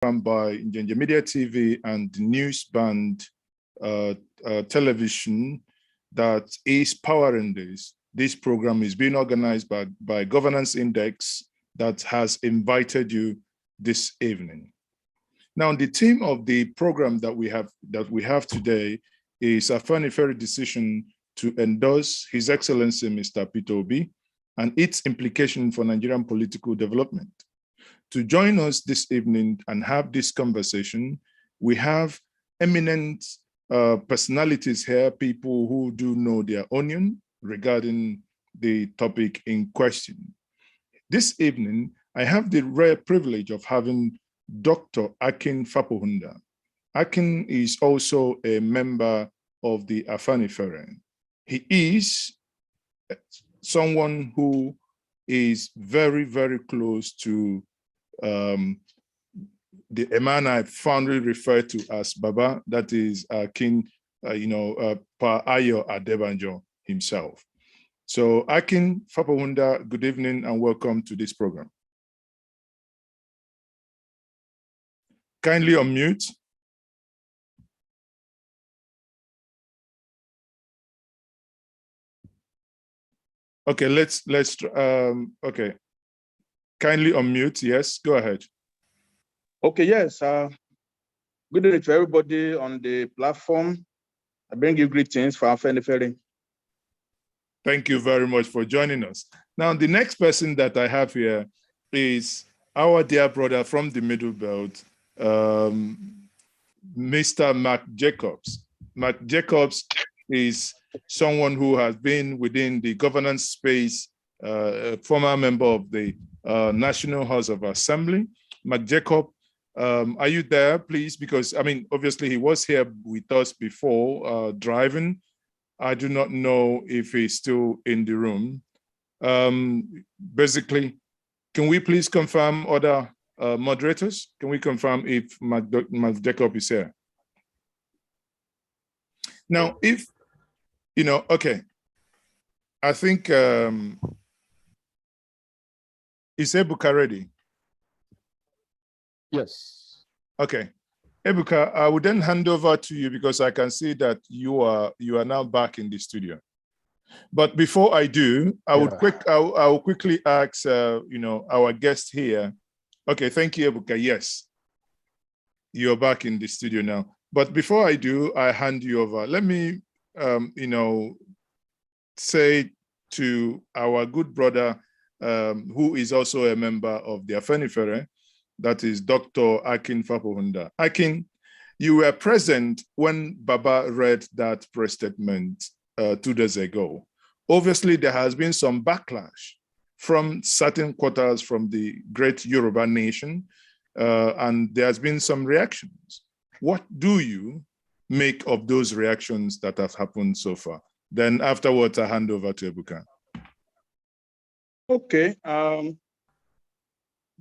by Ginger Media TV and News Band Television that is powering this. This program is being organized by Governance Index that has invited you this evening. Now, the theme of the program that we have today is Afenifere decision to endorse His Excellency Mr. Peter Obi and its implication for Nigerian political development. To join us this evening and have this conversation, we have eminent personalities here, people who do know their onion regarding the topic in question. This evening, I have the rare privilege of having Dr. Akin Fapohunda. Akin is also a member of the Afenifere. He is someone who is very, very close to the man I fondly refer to as Baba, that is King, Pa Ayo Adebanjo himself. So Akin Fapohunda, good evening and welcome to this program. Kindly unmute. Okay, okay. Kindly unmute, yes, go ahead. Okay, yes. Good evening to everybody on the platform. I bring you greetings from Afenifere. Thank you very much for joining us. Now, the next person that I have here is our dear brother from the Middle Belt, Mr. Mark Jacobs. Mark Jacobs is someone who has been within the governance space, former member of the National House of Assembly. Mark Jacob, are you there, please? Because, I mean, obviously he was here with us before driving. I do not know if he's still in the room. Basically, can we please confirm other moderators? Can we confirm if Mark Jacob is here? Now, if, okay, I think, is Ebuka ready? Yes. Okay. Ebuka, I will then hand over to you because I can see that you are now back in the studio. But before I do, I will quickly ask our guest here. Okay, thank you, Ebuka. Yes, you're back in the studio now. But before I do, I hand you over. Let me say to our good brother, who is also a member of the Afenifere, that is Dr. Akin Fapohunda. Akin, you were present when Baba read that press statement 2 days ago. Obviously, there has been some backlash from certain quarters from the great Yoruba nation, and there has been some reactions. What do you make of those reactions that have happened so far? Then afterwards, I hand over to Ebuka. Okay.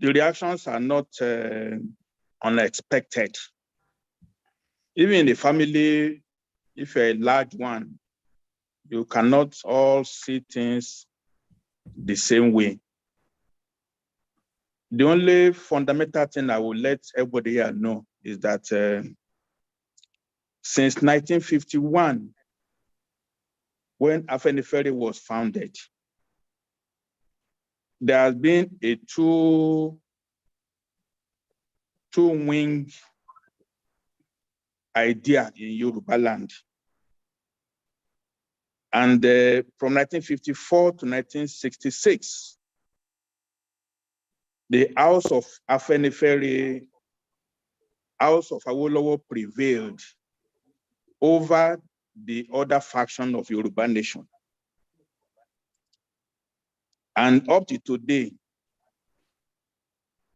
The reactions are not unexpected. Even in the family, if you're a large one, you cannot all see things the same way. The only fundamental thing I will let everybody here know is that since 1951, when Afenifere was founded, there has been a two-wing idea in Yoruba land. And from 1954 to 1966, the House of Afenifere, House of Awolowo prevailed over the other faction of Yoruba nation. And up to today,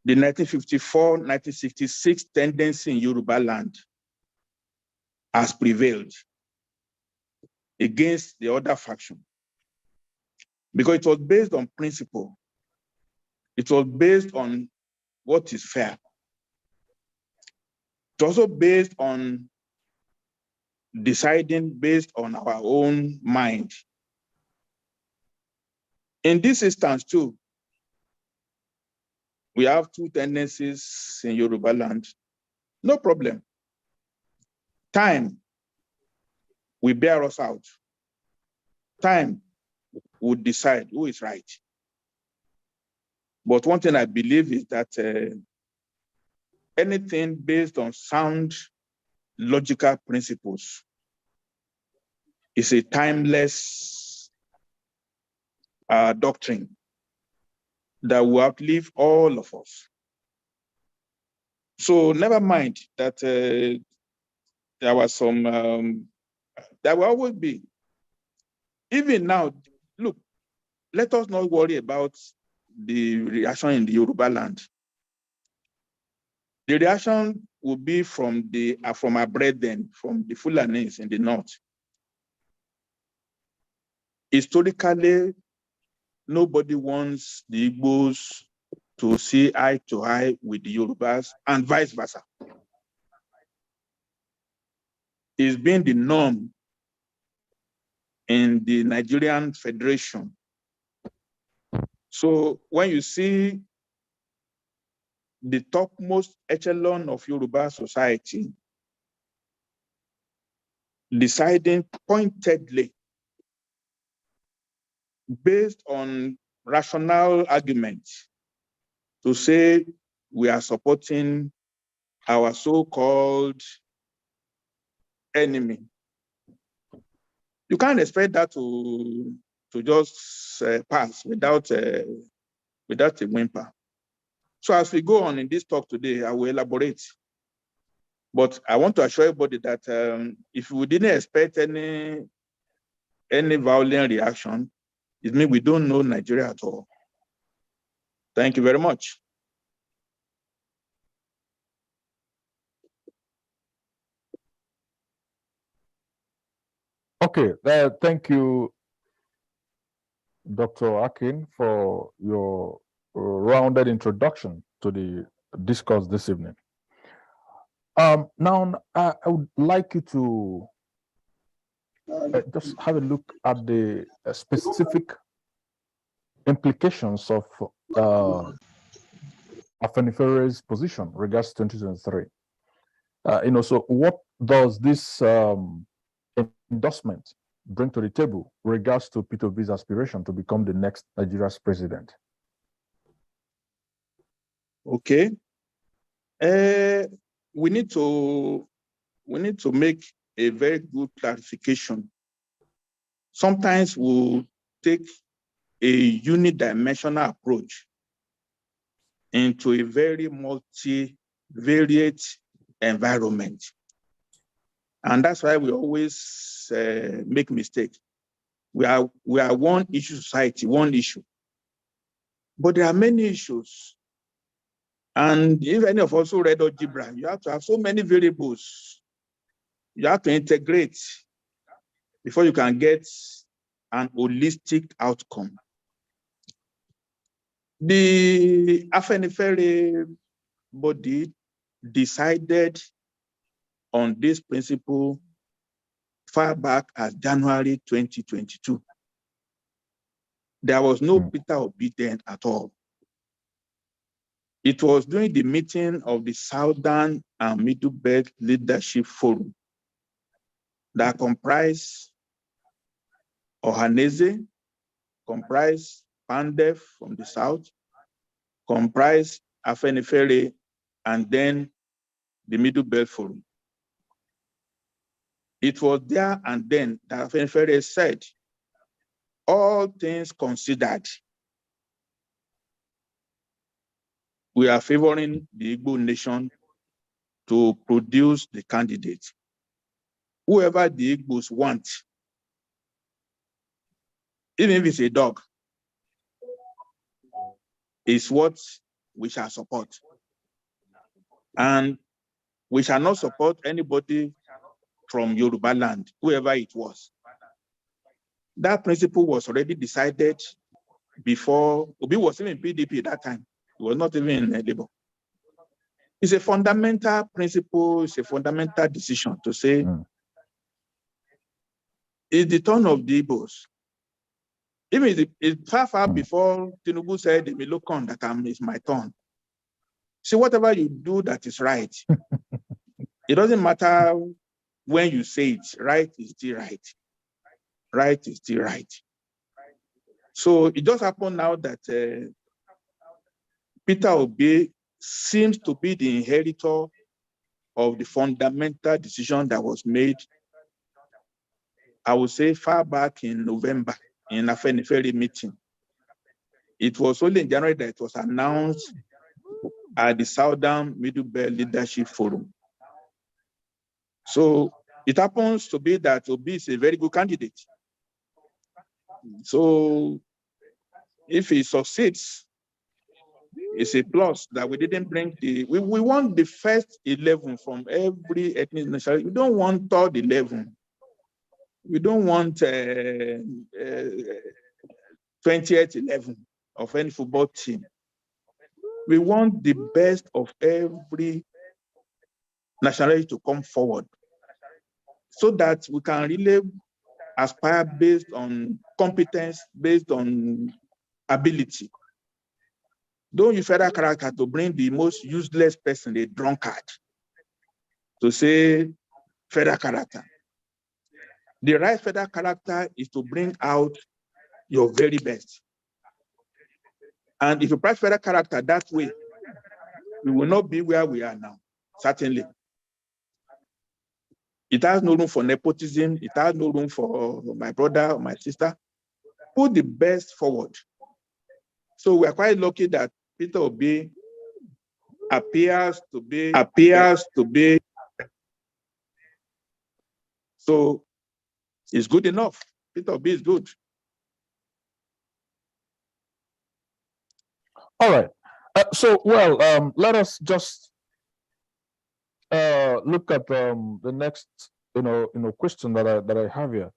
the 1954-1966 tendency in Yoruba land has prevailed against the other faction because it was based on principle. It was based on what is fair. It's also based on deciding based on our own mind. In this instance too, We have two tendencies in Yoruba land. No problem. Time will bear us out. Time will decide who is right. But one thing I believe is that anything based on sound logical principles is a timeless doctrine that will outlive all of us. So never mind that there was some, there will always be. Even now, look, let us not worry about the reaction in the Yoruba land. The reaction will be from our brethren, from the Fulanis in the north. Historically, nobody wants the Igbos to see eye to eye with the Yorubas and vice versa. It's been the norm in the Nigerian Federation. So when you see the topmost echelon of Yoruba society deciding pointedly, based on rational arguments, to say we are supporting our so-called enemy, you can't expect that to just pass without a whimper. So as we go on in this talk today, I will elaborate. But I want to assure everybody that if we didn't expect any violent reaction, it means we don't know Nigeria at all. Thank you very much. Okay, thank you, Dr. Akin, for your rounded introduction to the discourse this evening. Now, I would like you to just have a look at the specific implications of Afenifere's position regards 2023. So what does this endorsement bring to the table regards to Peter Obi's aspiration to become the next Nigeria's president? Okay. We need to make a very good clarification. Sometimes we'll take a unidimensional approach into a very multivariate environment. And that's why we always make mistakes. We are one issue society, one issue. But there are many issues. And if any of us who read algebra, you have to have so many variables. You have to integrate before you can get an holistic outcome. The Afenifere body decided on this principle far back as January 2022. There was no Peter Obi then at all. It was during the meeting of the Southern and Middle Belt Leadership Forum that comprised Ohaneze, comprised Pandef from the South, comprised Afenifere, and then the Middle Belt Forum. It was there and then that Afenifere said, all things considered, we are favoring the Igbo nation to produce the candidate. Whoever the Igbos want, even if it's a dog, is what we shall support. And we shall not support anybody from Yoruba land, whoever it was. That principle was already decided before. Obi was even in PDP at that time. He was not even in Labour. It's a fundamental principle, it's a fundamental decision to say, it's the turn of the Igbos. Even it's far before Tinubu said, the Milokon, that it's my turn. See, whatever you do that is right, it doesn't matter when you say it, right is still right. Right is still right. So it just happened now that Peter Obi seems to be the inheritor of the fundamental decision that was made, I would say, far back in November in Afenifere meeting. It was only in January that it was announced at the Southern Middle Belt Leadership Forum. So it happens to be that Obi is a very good candidate. So if he succeeds, it's a plus that we didn't bring we want the first 11 from every ethnic nationality. We don't want third 11. We don't want 20th 11 of any football team. We want the best of every nationality to come forward so that we can really aspire based on competence, based on ability. Don't use federal character to bring the most useless person, a drunkard, to say federal character. The right federal character is to bring out your very best. And if you price federal character that way, we will not be where we are now, certainly. It has no room for nepotism. It has no room for my brother or my sister. Put the best forward. So we are quite lucky that Peter Obi appears to be. So it's good enough. Peter Obi is good. All right. Let us just look at the next, question that I have here,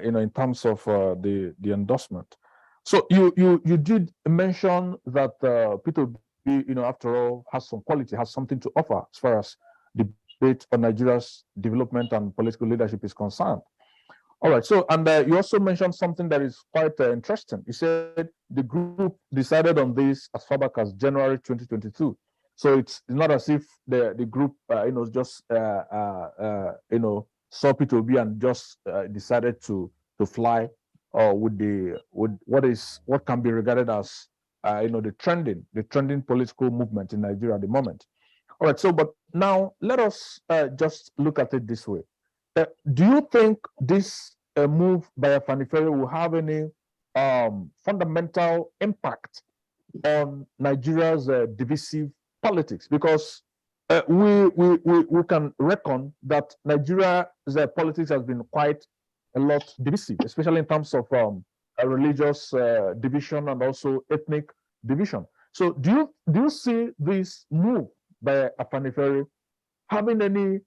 in terms of the endorsement. So you did mention that Peter Obi, after all, has some quality, has something to offer as far as debate on Nigeria's development and political leadership is concerned. All right. So, and you also mentioned something that is quite interesting. You said the group decided on this as far back as January 2022. So it's not as if the group, just saw Peter Obi and just decided to fly, with what can be regarded as the trending political movement in Nigeria at the moment. All right. So, but now let us just look at it this way. Do you think this move by Afenifere will have any fundamental impact on Nigeria's divisive politics? Because we can reckon that Nigeria's politics has been quite a lot divisive, especially in terms of religious division and also ethnic division. So do you see this move by Afenifere having any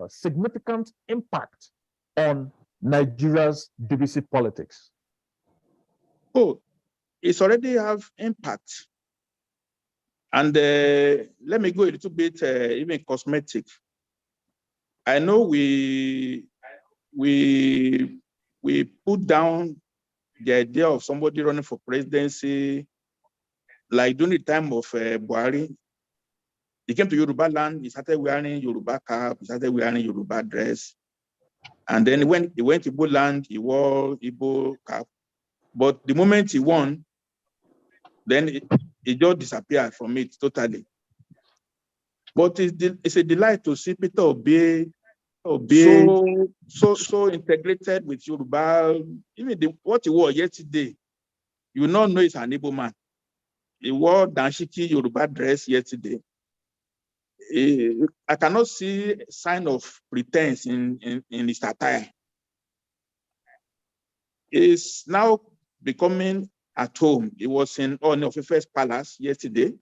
significant impact on Nigeria's divisive politics? Oh, it's already have impact. And let me go a little bit even cosmetic. I know we put down the idea of somebody running for presidency, like during the time of Buhari. He came to Yoruba land, he started wearing Yoruba cap, he started wearing Yoruba dress. And then when he went to Igbo land, he wore Igbo cap. But the moment he won, then it just disappeared from it totally. But it's a delight to see Peter Obi so integrated with Yoruba. Even what he wore yesterday, you not know it's an Igbo man. He wore Danshiki Yoruba dress yesterday. I cannot see sign of pretense in his attire. He's now becoming at home. He was in Afenifere's palace yesterday.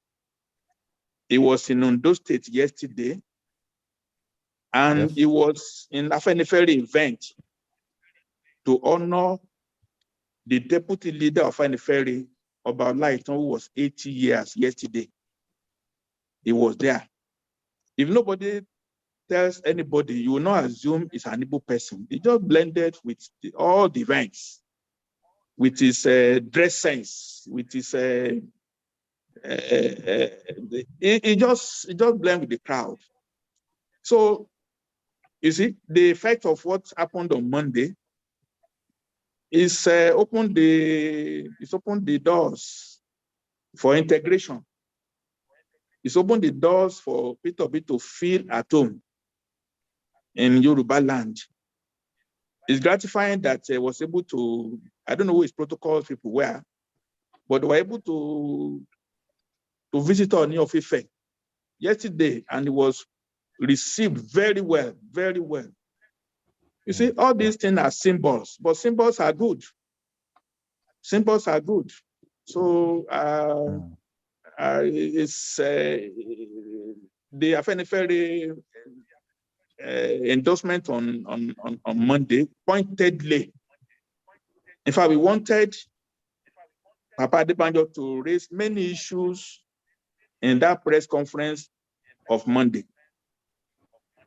He was in Ondo State yesterday. And Yes. he was in Afenifere event to honor the deputy leader of Afenifere, Oba Olaitan, who was 80 years yesterday. He was there. If nobody tells anybody, you will not assume it's an Igbo person. He just blended with all the ranks, with his dress sense, with his He just blend with the crowd. So you see, the effect of what happened on Monday is opened the doors for integration. It's opened the doors for Peter Obi to feel at home in Yoruba land. It's gratifying that he was able to, I don't know who his protocol people were, but they were able to visit Ooni of Ife yesterday, and it was received very well, very well. You see, all these things are symbols, but symbols are good. Symbols are good. So it's the Afenifere endorsement on Monday pointedly. In fact, we wanted Papa Adebanjo to raise many issues in that press conference of Monday.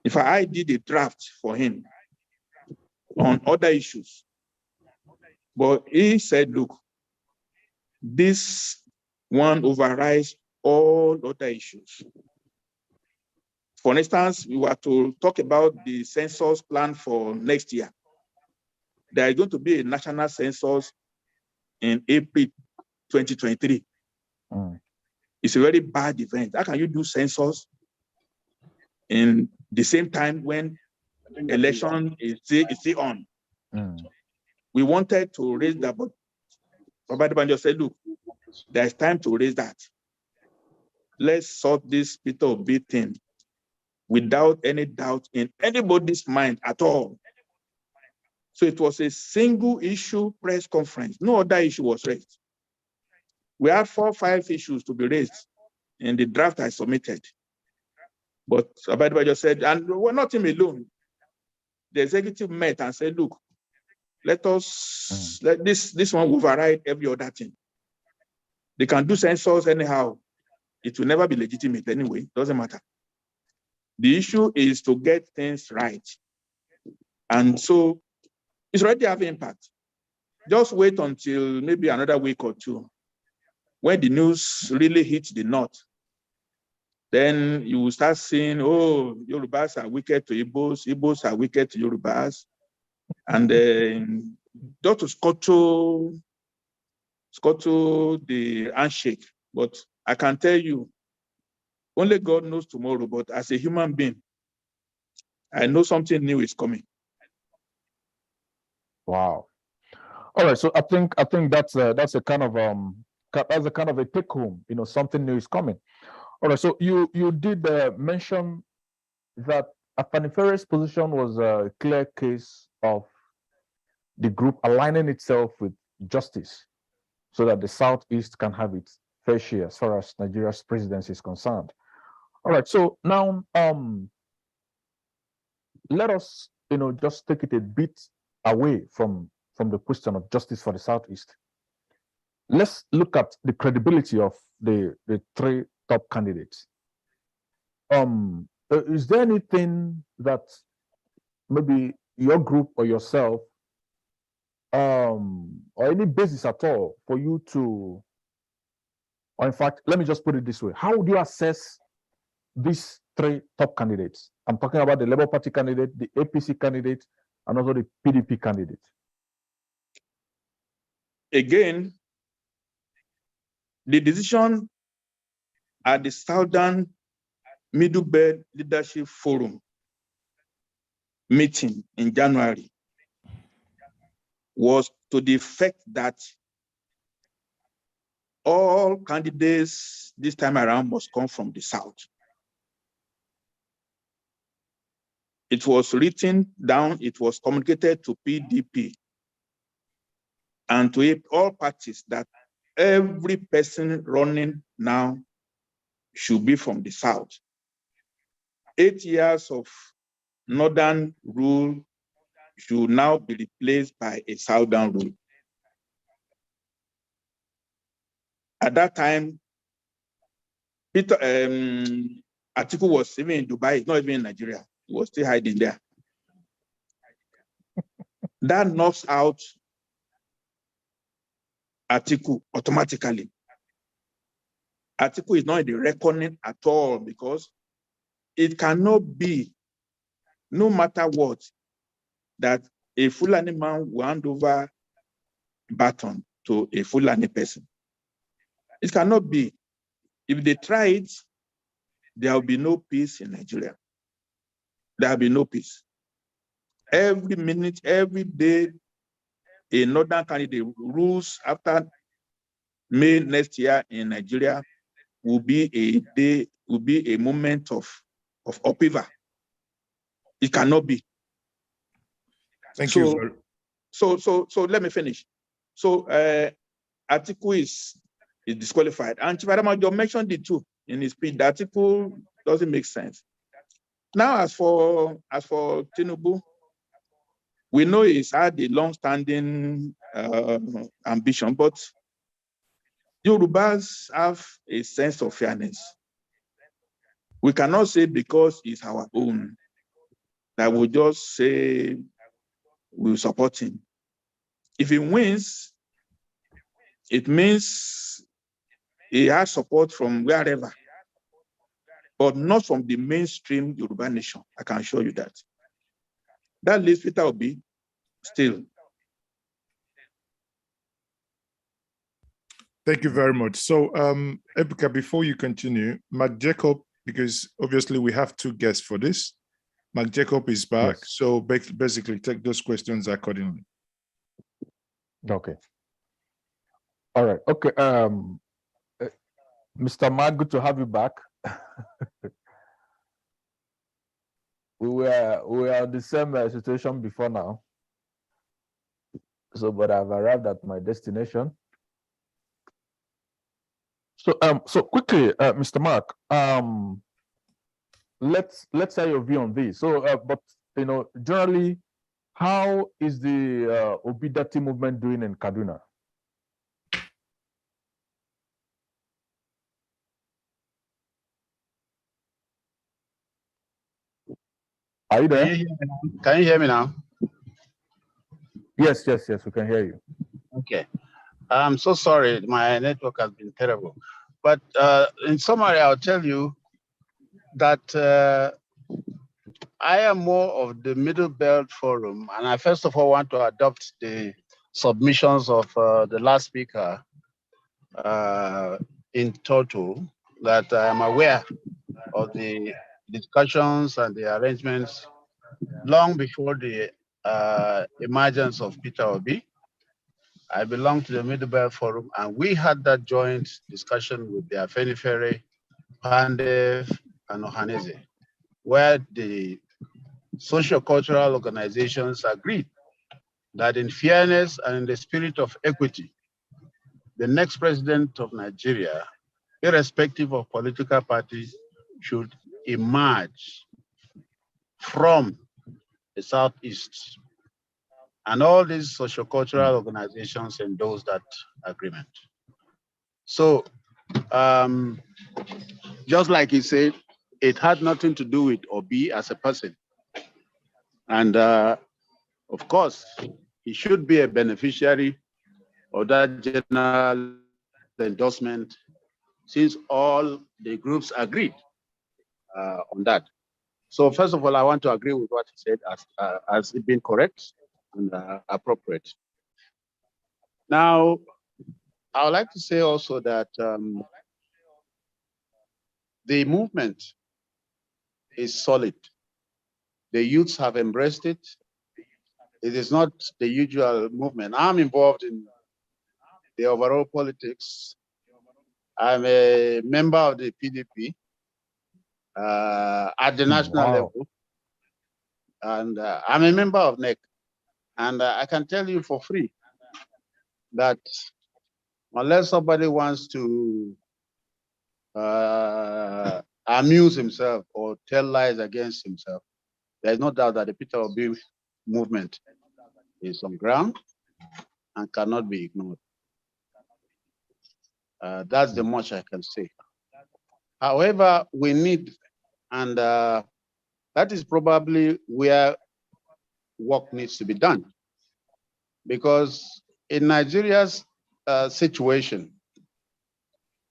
In fact, I did a draft for him on other issues. But he said, look, this one overrides all other issues. For instance, we were to talk about the census plan for next year. There is going to be a national census in April 2023. It's a very bad event. How can you do census in the same time when election is still on? We wanted to raise that, but Baba Adebanjo said, look, there's time to raise that. Let's sort this Peter Obi thing without any doubt in anybody's mind at all. So it was a single issue press conference. No other issue was raised. We had 4 or 5 issues to be raised in the draft I submitted. But Baba Adebanjo said, and we're not him alone. The executive met and said, look, let us, let this one override every other thing. They can do census anyhow. It will never be legitimate anyway, doesn't matter. The issue is to get things right. And so it's already having impact. Just wait until maybe another week or two. When the news really hits the north, then you will start seeing, oh, Yorubas are wicked to Igbos, Igbos are wicked to Yorubas. And just to scuttle the handshake. But I can tell you, only God knows tomorrow, but as a human being, I know something new is coming. Wow. All right. So I think that's a kind of a take home. Something new is coming. All right. So you did mention that Afenifere's position was a clear case of the group aligning itself with justice, so that the Southeast can have its fair share as far as Nigeria's presidency is concerned. All right. So now, let us, just take it a bit away from the question of justice for the Southeast. Let's look at the credibility of the 3 top candidates. Is there anything that maybe your group or yourself, or any basis at all for you to, or in fact, let me just put it this way: how would you assess these 3 top candidates? I'm talking about the Labour Party candidate, the APC candidate, and also the PDP candidate. Again, the decision at the Southern Middle Belt Leadership Forum meeting in January was to the effect that all candidates this time around must come from the South. It was written down, it was communicated to PDP and to all parties that every person running now should be from the South. 8 years of Northern rule should now be replaced by a Southern rule. At that time, Atiku was even in Dubai, not even in Nigeria. He was still hiding there. That knocks out Atiku automatically. Atiku is not in the reckoning at all, because it cannot be, no matter what, that a Fulani man will hand over baton to a Fulani person. It cannot be. If they try it, there will be no peace in Nigeria. There will be no peace. Every minute, every day, a northern candidate rules after May next year in Nigeria will be a day, will be a moment of upheaval. It cannot be. Thank So, you. so let me finish. So Atiku is disqualified. And Chief Adamajo mentioned it too in his speech. The article doesn't make sense. Now, as for Tinubu, we know he's had a long-standing ambition, but Yorubas have a sense of fairness. We cannot say because it's our own that we'll just say we'll support him. If he wins, it means he has support from wherever, but not from the mainstream Yoruba nation. I can assure you that. That leaves Peter Obi still. Thank you very much. So, Ebuka, before you continue, Mark Jacob, because obviously we have two guests for this. Mark Jacob is back, Yes. so basically take those questions accordingly. Okay. All right. Okay. Mr. Mark, good to have you back. we were in the same situation before now. So, but I've arrived at my destination. So quickly, Mr. Mark, let's hear your view on this. So, but generally, how is the Obidati movement doing in Kaduna? Are you there? Can you hear me now? Yes, we can hear you. Okay. I'm so sorry, my network has been terrible. But in summary, I'll tell you that I am more of the Middle Belt Forum, and I first of all want to adopt the submissions of the last speaker in total, that I am aware of the discussions and the arrangements long before the emergence of Peter Obi. I belong to the Middle Belt Forum, and we had that joint discussion with the Afenifere, Pandef, and Ohaneze, where the socio-cultural organizations agreed that in fairness and in the spirit of equity, the next president of Nigeria, irrespective of political parties, should emerge from the Southeast. And all these socio-cultural organizations endorse that agreement. So, just like he said, it had nothing to do with Obi as a person. And of course, he should be a beneficiary of that general endorsement, since all the groups agreed on that. So first of all, I want to agree with what he said as it being correct and appropriate. Now, I would like to say also that the movement is solid. The youths have embraced it. It is not the usual movement. I'm involved in the overall politics. I'm a member of the PDP at the national level. And I'm a member of NEC. And I can tell you for free that unless somebody wants to amuse himself or tell lies against himself, there's no doubt that the Peter Obi movement is on ground and cannot be ignored. That's the much I can say. However, we need, and that is probably where work needs to be done. Because in Nigeria's situation,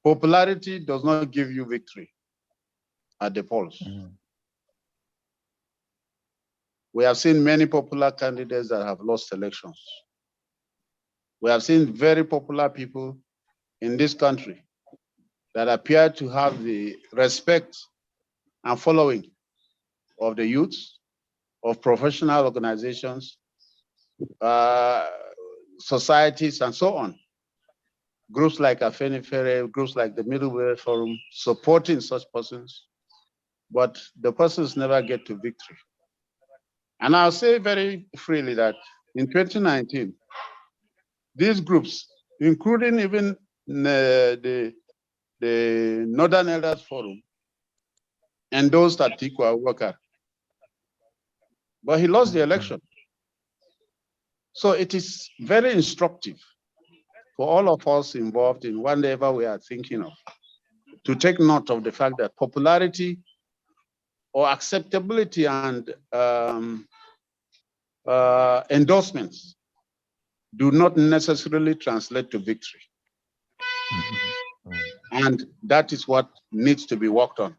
Popularity does not give you victory at the polls. We have seen many popular candidates that have lost elections. We have seen very popular people in this country that appear to have the respect and following of the youths, of professional organizations, societies, and so on. Groups like Afenifere, groups like the Middle Way Forum, supporting such persons, but the persons never get to victory. And I'll say very freely that in 2019, these groups, including even the Northern Elders Forum, endorsed Atiku Abubakar, but he lost the election. So it is very instructive for all of us involved in whatever we are thinking of to take note of the fact that popularity or acceptability and endorsements do not necessarily translate to victory. And that is what needs to be worked on.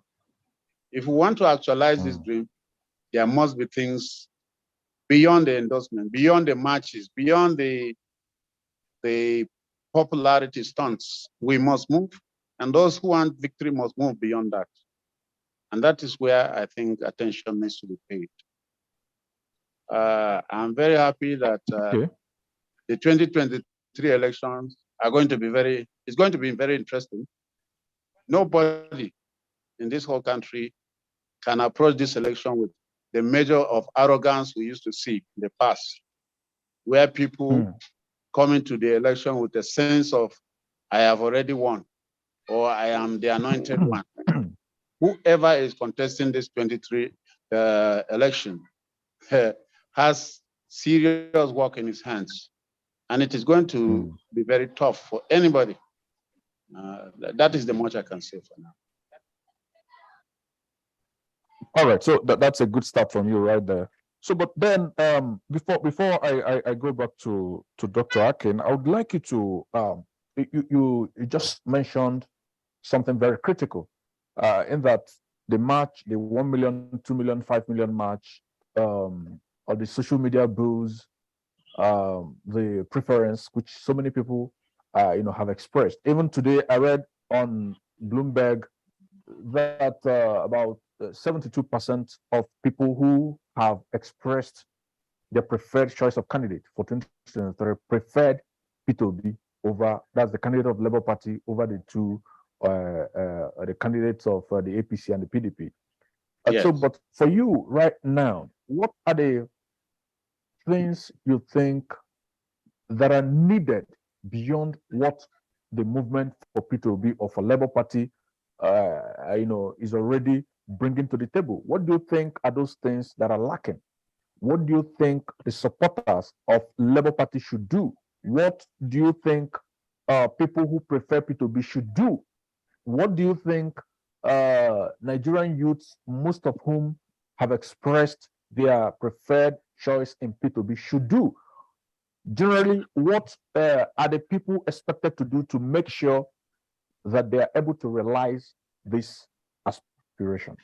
If we want to actualize this dream, there must be things beyond the endorsement, beyond the marches, beyond the popularity stunts. We must move, and those who want victory must move beyond that. And that is where I think attention needs to be paid. I'm very happy that the 2023 elections are going to be very interesting. Nobody in this whole country can approach this election with the measure of arrogance we used to see in the past, where people come into the election with a sense of, I have already won, or I am the anointed one. Whoever is contesting this 23 election has serious work in his hands, and it is going to be very tough for anybody. That is the much I can say for now. All right, so that's a good start from you right there. So, but then before I go back to Dr. Akin, I would like you to you just mentioned something very critical in that the march, the 1 million, 2 million, 5 million march, or the social media boost, the preference which so many people have expressed. Even today, I read on Bloomberg that about 72% of people who have expressed their preferred choice of candidate for 2023 preferred P2B over, that's the candidate of Labour Party, over the two the candidates of the APC and the PDP. Yes. So, but for you right now, what are the things you think that are needed beyond what the movement for P2B or for Labour Party is already bringing to the table? What do you think are those things that are lacking? What do you think the supporters of Labour Party should do? What do you think people who prefer P2B should do? What do you think Nigerian youths, most of whom have expressed their preferred choice in P2B, should do? Generally, what are the people expected to do to make sure that they are able to realize this aspiration?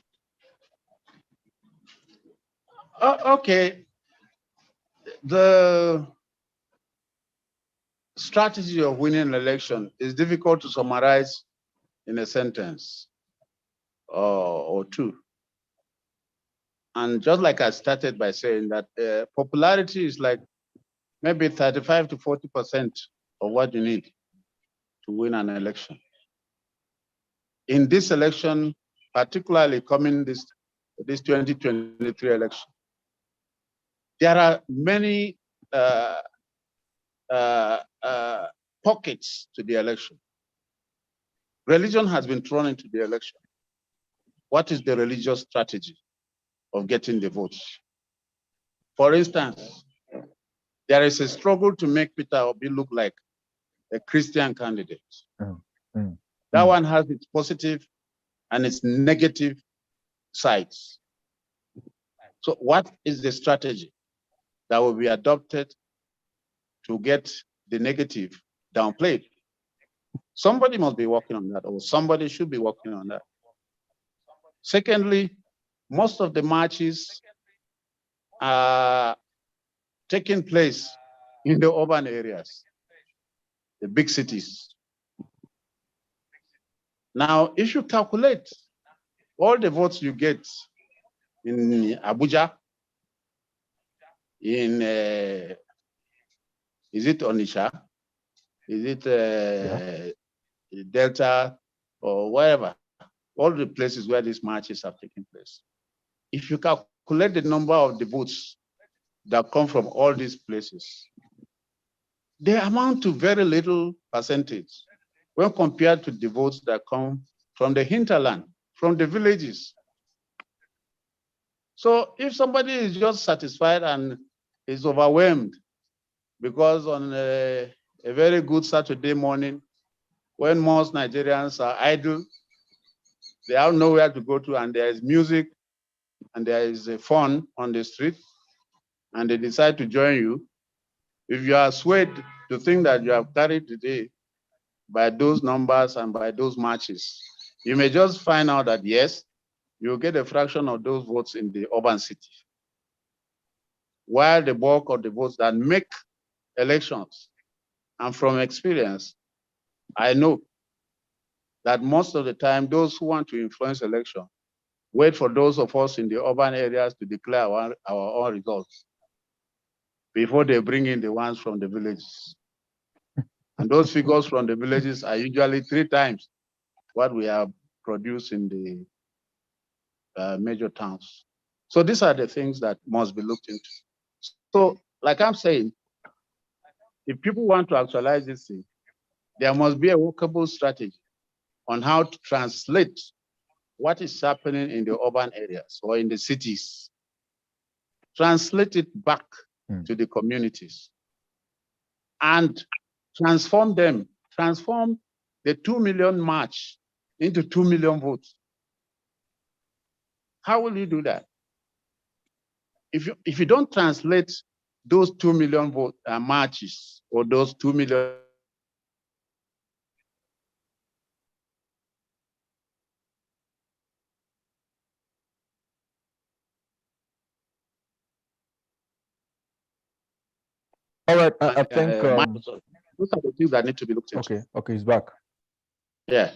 Okay. The strategy of winning an election is difficult to summarize in a sentence or two. And just like I started by saying that popularity is like maybe 35 to 40% of what you need to win an election. In this election, particularly coming this 2023 election, there are many pockets to the election. Religion has been thrown into the election. What is the religious strategy of getting the votes? For instance, there is a struggle to make Peter Obi look like a Christian candidate. That one has its positive and its negative sides. So what is the strategy that will be adopted to get the negative downplayed? Somebody must be working on that, or somebody should be working on that. Secondly, most of the marches are taking place in the urban areas, the big cities. Now, if you calculate all the votes you get in Abuja, in, is it Onitsha? Is it Delta or wherever? All the places where these marches have taken place. If you calculate the number of the votes that come from all these places, they amount to very little percentage when compared to the votes that come from the hinterland, from the villages. So if somebody is just satisfied and is overwhelmed because on a very good Saturday morning, when most Nigerians are idle, they have nowhere to go to, and there is music and there is fun on the street, and they decide to join you, if you are swayed to think that you have carried the day by those numbers and by those marches, you may just find out that yes, you'll get a fraction of those votes in the urban city, while the bulk of the votes that make elections, and from experience, I know that most of the time, those who want to influence election wait for those of us in the urban areas to declare our own results before they bring in the ones from the villages. And those figures from the villages are usually 3 times what we have produced in the major towns. So these are the things that must be looked into. So like I'm saying, if people want to actualize this thing, there must be a workable strategy on how to translate what is happening in the urban areas or in the cities, translate it back to the communities and transform them, transform the 2 million march into 2 million votes. How will you do that? If you don't translate those 2 million vote marches or those 2 million All right, I think those are the things that need to be looked into. Okay, he's back. Yeah,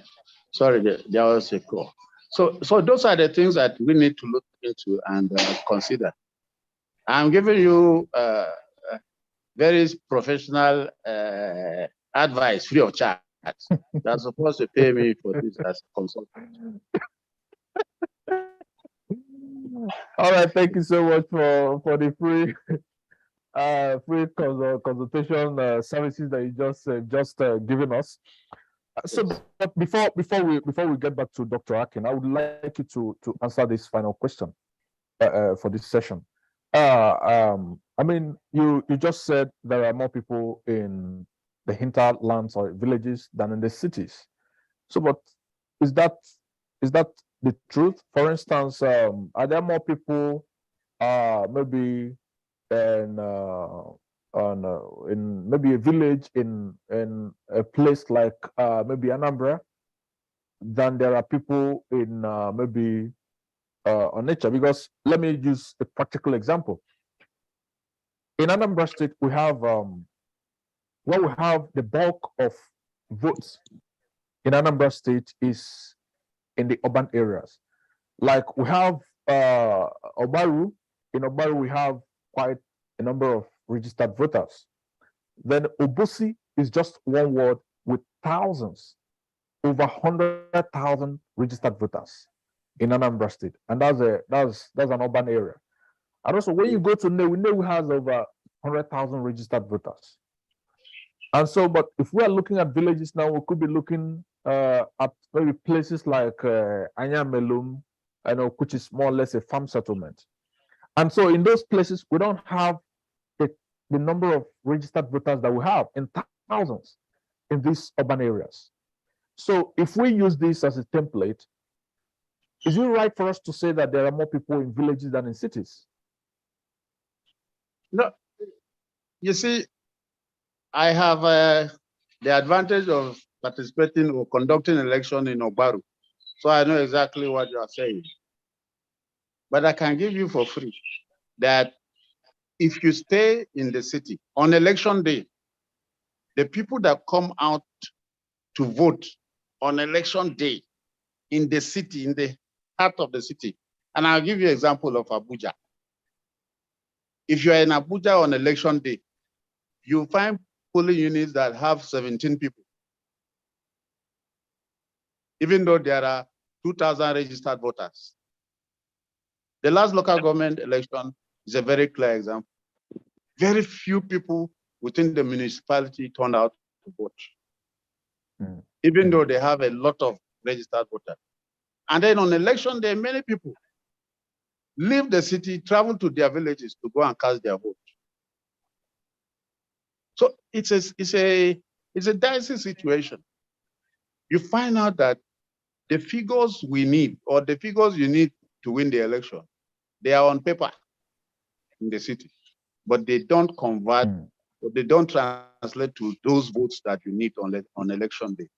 sorry, there was a call. So those are the things that we need to look into and consider. I'm giving you very professional advice free of charge. They're supposed to pay me for this as a consultant. All right, thank you so much for the free consultation services that you just given us. So, but before we get back to Dr. Akin, I would like you to answer this final question for this session. I mean, you just said there are more people in the hinterlands or villages than in the cities. So, but is that the truth? For instance, are there more people maybe in maybe a village in a place like maybe Anambra than there are people in maybe Onitsha? Because let me use a practical example. In Anambra State, we have where we have the bulk of votes in Anambra State is in the urban areas. Like we have Obaru. In Obaru, we have quite a number of registered voters. Then Obusi is just one ward with thousands, over 100,000 registered voters in Anambra State, and that's an urban area. And also, when you go to Nnewi has over 100,000 registered voters. And so, but if we are looking at villages now, we could be looking at maybe places like Anyamelum, which is more or less a farm settlement. And so, in those places, we don't have the number of registered voters that we have in thousands in these urban areas. So if we use this as a template, is it right for us to say that there are more people in villages than in cities? No, you see, I have the advantage of participating or conducting election in Obaru. So I know exactly what you are saying. But I can give you for free that if you stay in the city on election day, the people that come out to vote on election day in the city, in the heart of the city, and I'll give you an example of Abuja. If you are in Abuja on election day, you find polling units that have 17 people, even though there are 2,000 registered voters. The last local government election is a very clear example. Very few people within the municipality turned out to vote, even though they have a lot of registered voters. And then on election day, many people leave the city, travel to their villages to go and cast their vote. So it's a dicey situation. You find out that the figures we need, or the figures you need to win the election, they are on paper in the city, but they don't convert, or they don't translate to those votes that you need on election day.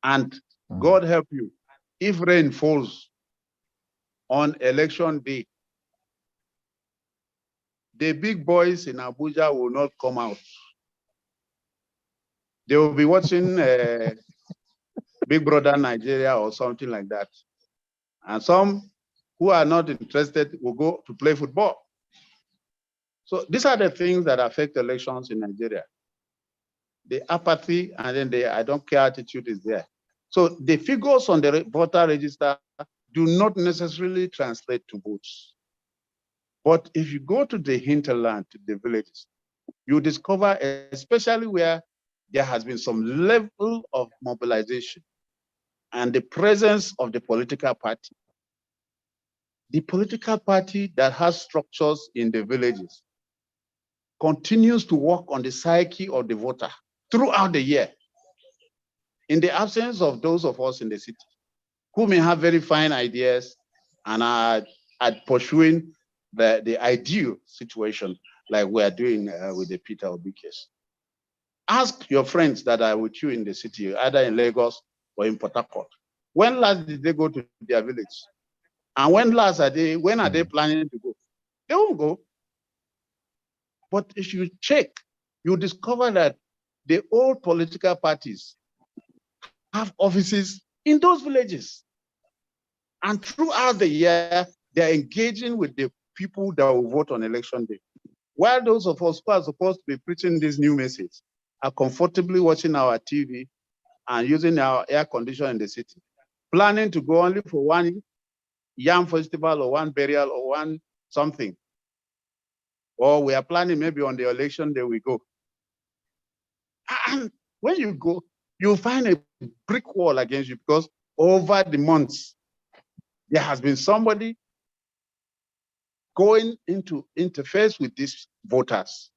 And God help you, if rain falls on election day, the big boys in Abuja will not come out. They will be watching Big Brother Nigeria or something like that. And some who are not interested will go to play football. So these are the things that affect elections in Nigeria. The apathy and then the I don't care attitude is there. So the figures on the voter register do not necessarily translate to votes. But if you go to the hinterland, to the villages, you discover, especially where there has been some level of mobilization and the presence of the political party. The political party that has structures in the villages continues to work on the psyche of the voter throughout the year. In the absence of those of us in the city who may have very fine ideas and are pursuing the ideal situation like we are doing with the Peter Obi case. Ask your friends that are with you in the city, either in Lagos or in Port Harcourt. When last did they go to their village? And when are they planning to go? They won't go. But if you check, you discover that the old political parties have offices in those villages. And throughout the year, they're engaging with the people that will vote on election day. While those of us who are supposed to be preaching this new message are comfortably watching our TV and using our air conditioner in the city, planning to go only for one yam festival or one burial or one something. Or we are planning maybe on the election day we go. And when you go, you'll find a brick wall against you because over the months, there has been somebody going into interface with these voters,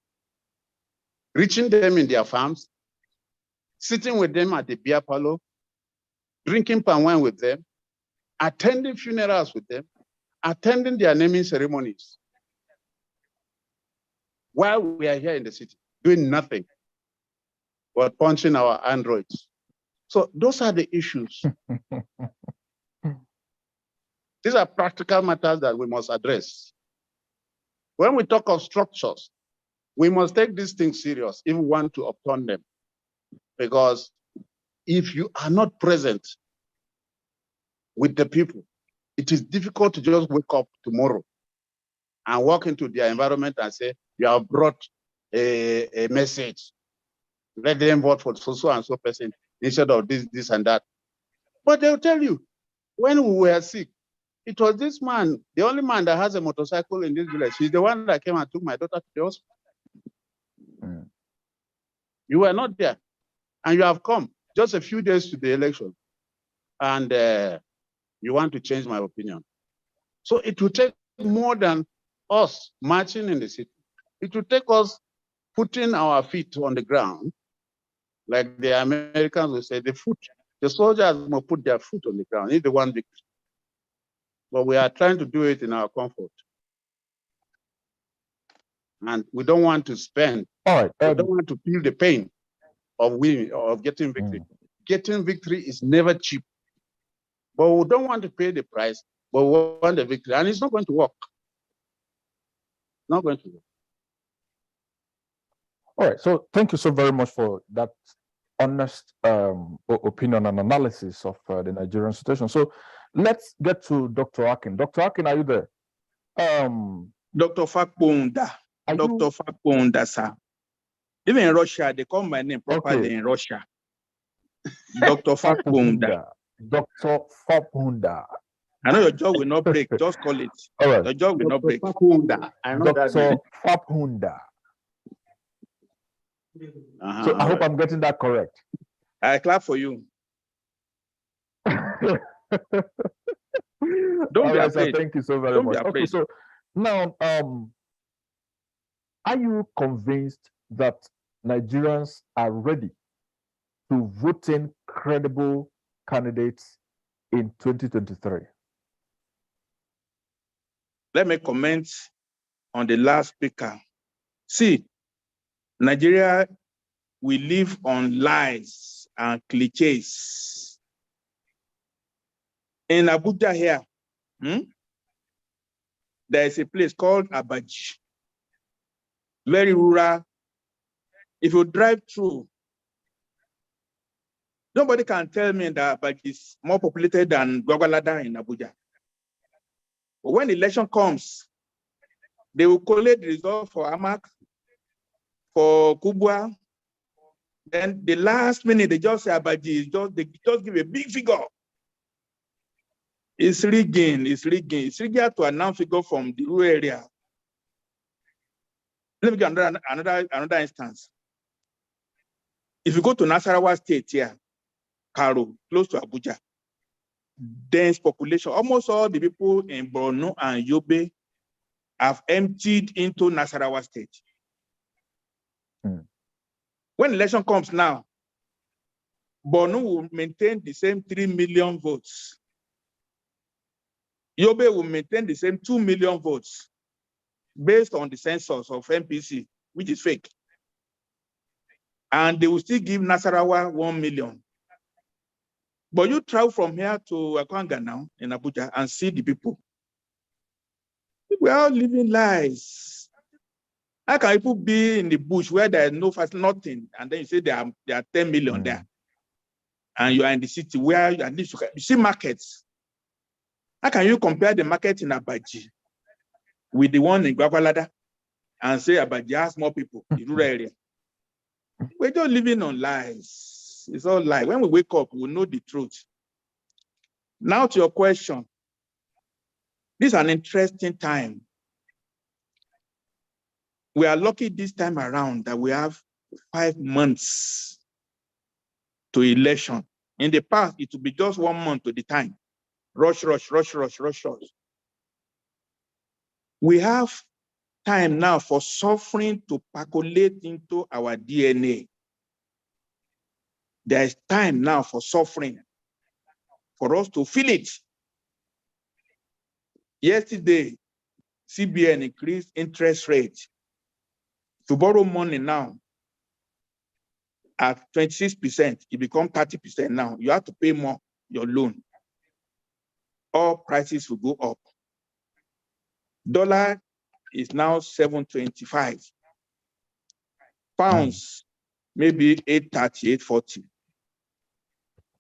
reaching them in their farms, sitting with them at the beer parlor, drinking palm wine with them, attending funerals with them, attending their naming ceremonies, while we are here in the city, doing nothing but punching our androids. So those are the issues. These are practical matters that we must address. When we talk of structures, we must take these things serious if we want to upturn them. Because if you are not present with the people, it is difficult to just wake up tomorrow and walk into their environment and say, you have brought a message. Let them vote for so and so person instead of this and that. But they'll tell you, when we were sick, it was this man, the only man that has a motorcycle in this village. He's the one that came and took my daughter to the hospital. You were not there. And you have come just a few days to the election. And you want to change my opinion. So it will take more than us marching in the city. It will take us putting our feet on the ground, like the Americans will say, the soldiers must put their foot on the ground if they want victory. But we are trying to do it in our comfort. And we don't want to spend, All right. we don't want to feel the pain of winning, of getting victory. getting victory is never cheap. But we don't want to pay the price, but we want the victory. And it's not going to work. Not going to work. All right. So thank you so very much for that honest opinion and analysis of the Nigerian situation. So let's get to Dr. Akin. Dr. Akin, are you there? Dr. Fapohunda. Dr. Fapohunda, sir. Even in Russia, they call my name properly in Russia. Dr. Fapohunda. Dr. Fapohunda. I know your jaw will not break. Just call it. All right. Your jaw will not break. Fapohunda. I know that Dr. name. Fapohunda. Uh-huh. So I hope I'm getting that correct. I clap for you. Don't be afraid. Thank you so very much. Okay, so now, are you convinced that Nigerians are ready to vote in credible candidates in 2023? Let me comment on the last speaker. See, Nigeria, we live on lies and cliches. In Abuja here, there is a place called Abaji, very rural. If you drive through, nobody can tell me that Abaji is more populated than Gwagwalada in Abuja. But when the election comes, they will collect the result for Amak, for Kubwa. Then the last minute, they just say Abaji, they just give a big figure. It's rigging. It's rigging to a non-figure from the rural area. Let me give another instance. If you go to Nasarawa State here, Karo, close to Abuja, dense population, almost all the people in Borno and Yobe have emptied into Nasarawa State. When election comes now, Borno will maintain the same 3 million votes. Yobe will maintain the same 2 million votes based on the census of MPC, which is fake. And they will still give Nasarawa 1 million. But you travel from here to Akwanga now in Abuja and see the people. We are all living lies. How can people be in the bush where there is nothing, and then you say there are 10 million there, and you are in the city where at least you see markets. How can you compare the market in Abaji with the one in Gwagwalada and say Abaji has more people in the rural area? We're just living on lies. It's all lies. When we wake up, we'll know the truth. Now to your question. This is an interesting time. We are lucky this time around that we have 5 months to election. In the past, it would be just 1 month to the time. Rush. We have time now for suffering to percolate into our DNA. There is time now for suffering, for us to feel it. Yesterday, CBN increased interest rate. To borrow money now at 26%, it becomes 30% now. You have to pay more your loan. All prices will go up. Dollar is now 7.25. Pounds, maybe 8.30, 8.40.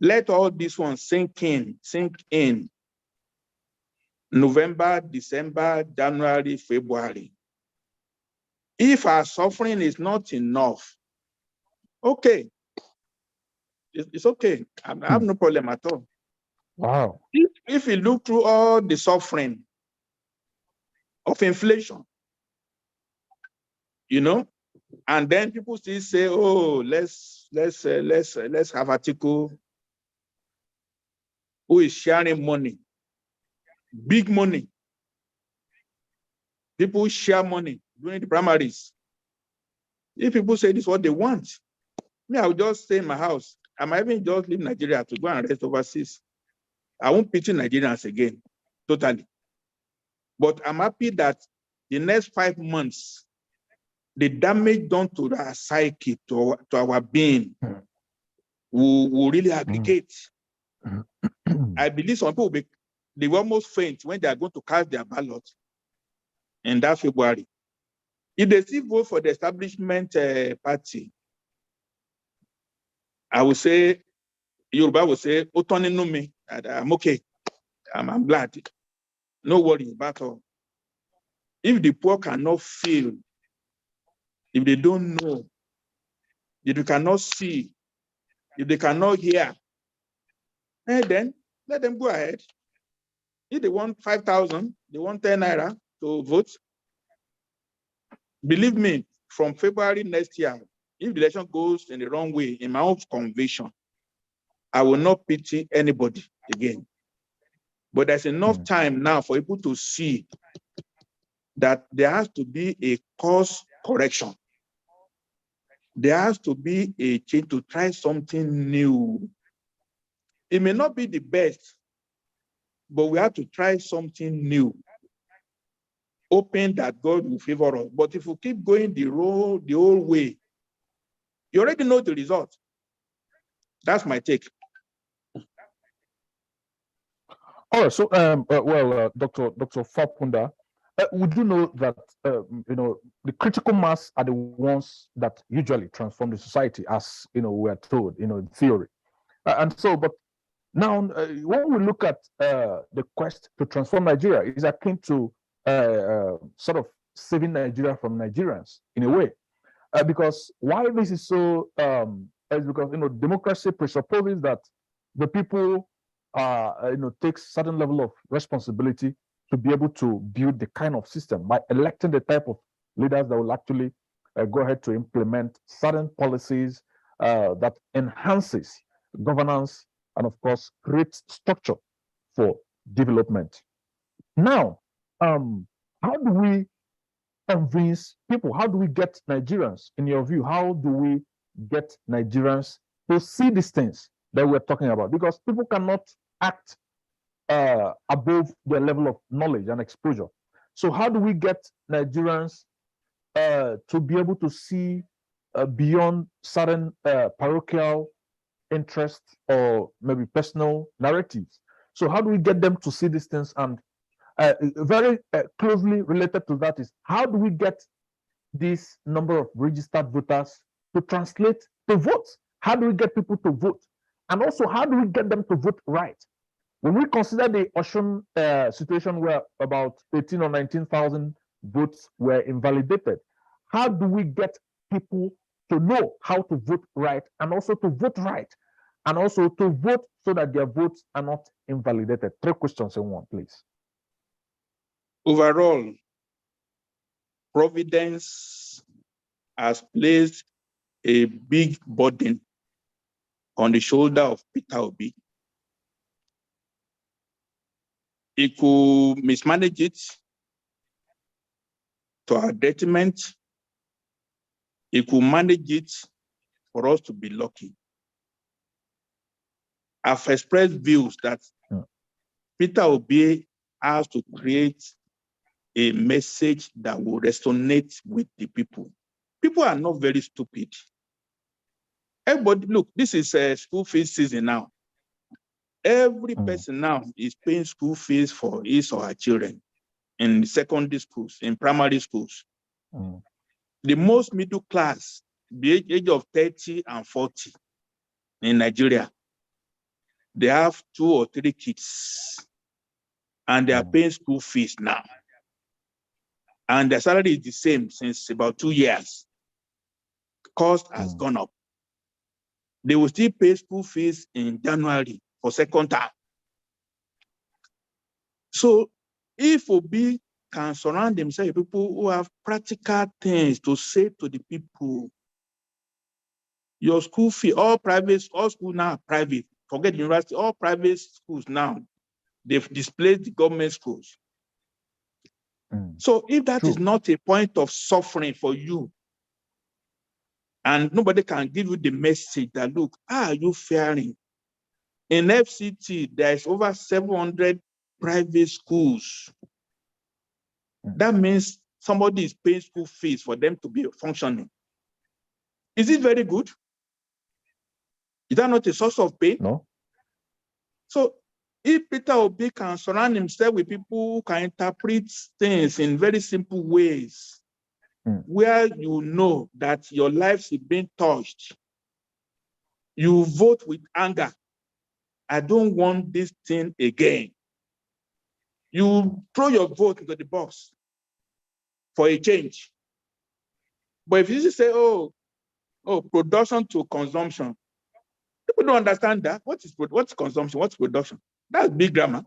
Let all these ones sink in. November, December, January, February. If our suffering is not enough, okay. It's okay. I have no problem at all. Wow. If you look through all the suffering of inflation, and then people still say, "Oh, let's have Atiku who is sharing money, big money. People share money during the primaries." If people say this is what they want, me, I will just stay in my house. I might even just leave Nigeria to go and rest overseas. I won't pity Nigerians again, totally. But I'm happy that the next 5 months, the damage done to our psyche, to our being, will really aggregate. I believe some people they will almost faint when they are going to cast their ballot in that February. If they still vote for the establishment party, I would say, Yoruba will say, Otoni no me, I'm okay. I'm glad. No worry about all. If the poor cannot feel, if they don't know, if they cannot see, if they cannot hear, then let them go ahead. If they want 5,000, they want 10 naira to vote. Believe me, from February next year, if the election goes in the wrong way, in my own conviction, I will not pity anybody again. But there's enough time now for people to see that there has to be a course correction. There has to be a change to try something new. It may not be the best, but we have to try something new. Hoping that God will favor us. But if we keep going the old way, you already know the result. That's my take. All right. So, Dr. Fapohunda, we do know that the critical mass are the ones that usually transform the society, as we are told, in theory. And so, but now when we look at the quest to transform Nigeria, it's akin to sort of saving Nigeria from Nigerians in a way, because why this is so is because democracy presupposes that the people take certain level of responsibility to be able to build the kind of system by electing the type of leaders that will actually go ahead to implement certain policies that enhances governance and of course creates structure for development. Now, how do we convince people? How do we get Nigerians, in your view, how do we get Nigerians to see these things that we're talking about? Because people cannot act above their level of knowledge and exposure. So how do we get Nigerians to be able to see beyond certain parochial interests or maybe personal narratives? So how do we get them to see these things? And very closely related to that is, how do we get this number of registered voters to translate to votes? How do we get people to vote? And also, how do we get them to vote right? When we consider the Osun situation where about 18 or 19,000 votes were invalidated, how do we get people to know how to vote right and also to vote right and also to vote so that their votes are not invalidated? 3 questions in one, please. Overall, Providence has placed a big burden on the shoulder of Peter Obi. He could mismanage it to our detriment. He could manage it for us to be lucky. I've expressed views that Peter Obi has to create a message that will resonate with the people. People are not very stupid. Everybody, look, this is a school fees season now. Every person now is paying school fees for his or her children in secondary schools, in primary schools. The most middle class, the age of 30 and 40 in Nigeria, they have 2 or 3 kids and they are paying school fees now. And their salary is the same since about 2 years. Cost has gone up. They will still pay school fees in January for second term. So if Obi can surround themselves with people who have practical things to say to the people, your school fee, all schools now are private. Forget university, all private schools now, they've displaced the government schools. So if that is not a point of suffering for you, and nobody can give you the message that, look, how are you faring? In FCT, there's over 700 private schools. That means somebody is paying school fees for them to be functioning. Is it very good? Is that not a source of pain? No. So if Peter Obi can surround himself with people who can interpret things in very simple ways, where you know that your lives is being touched, you vote with anger. I don't want this thing again. You throw your vote into the box for a change. But if you just say, oh, production to consumption, people don't understand that. What's consumption? What's production? That's big grammar.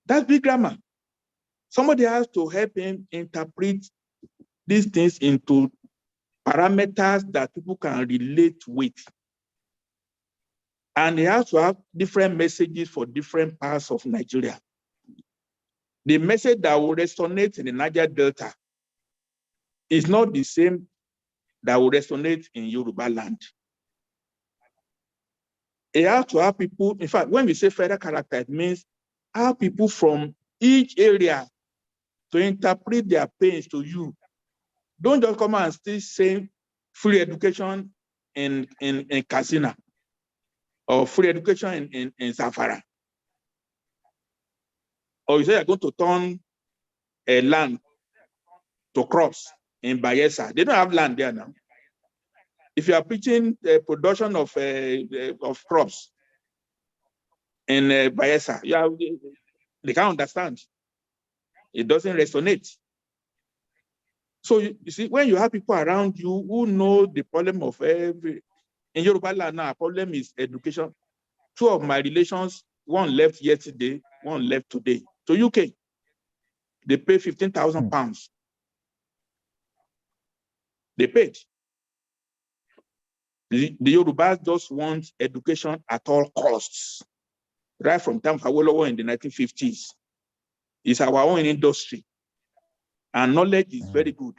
That's big grammar. Somebody has to help him interpret these things into parameters that people can relate with. And he has to have different messages for different parts of Nigeria. The message that will resonate in the Niger Delta is not the same that will resonate in Yoruba land. It has to have people, in fact, when we say federal character, it means have people from each area to interpret their pains to you. Don't just come and still say free education in Katsina or free education in Zamfara. Or you say you're going to turn a land to crops in Bayelsa. They don't have land there now. If you are preaching the production of crops in Bayelsa, they can't understand. It doesn't resonate. So you see, when you have people around you who know the problem of in Yoruba land now, problem is education. Two of my relations, one left yesterday, one left today to UK. They pay £15,000. They paid. The Yorubas just want education at all costs, right from time of Awolowo in the 1950s. It's our own industry, and knowledge is very good.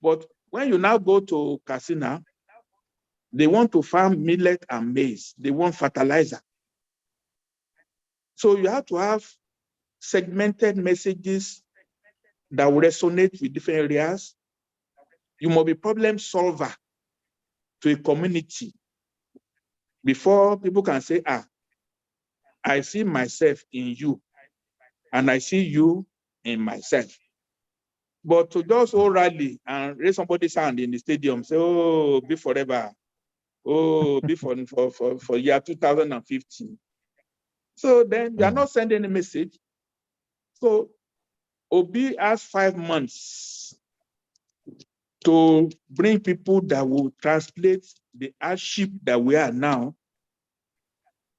But when you now go to Katsina, they want to farm millet and maize. They want fertilizer. So you have to have segmented messages that will resonate with different areas. You must be problem solver to a community before people can say, I see myself in you, and I see you in myself. But to just all rally and raise somebody's hand in the stadium, say, oh, be forever. Oh, be for year 2015. So then you are not sending a message. So Obi has 5 months to bring people that will translate the hardship that we are now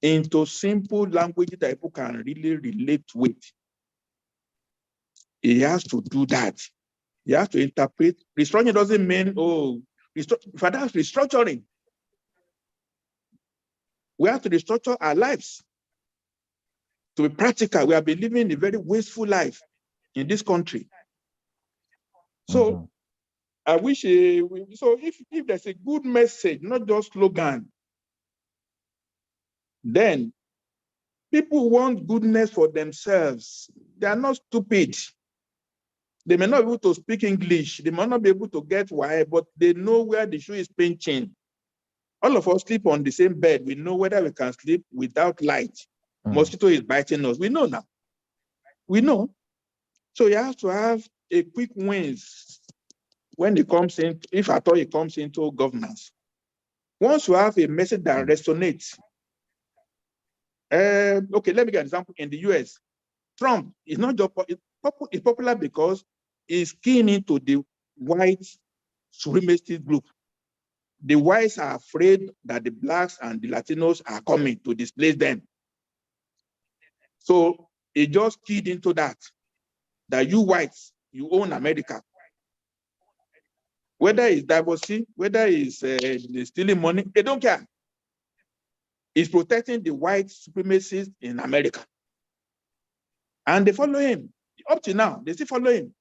into simple language that people can really relate with. He has to do that. He has to interpret. Restructuring doesn't mean, for that's restructuring. We have to restructure our lives. To be practical, we have been living a very wasteful life in this country. So I wish, so if there's a good message, not just slogan, then people want goodness for themselves. They are not stupid. They may not be able to speak English. They might not be able to get why, but they know where the shoe is pinching. All of us sleep on the same bed. We know whether we can sleep without light. Mosquito is biting us. We know now. We know. So you have to have a quick wins when it comes in, if at all it comes into governance. Once you have a message that resonates, okay, let me get an example. In the US, Trump is not just popular because he's keen into the white supremacist group. The whites are afraid that the blacks and the Latinos are coming to displace them. So he just keyed into that you whites, you own America. Whether it's diversity, whether it's stealing money, they don't care. He's protecting the white supremacists in America. And they follow him. Up to now, they still follow him.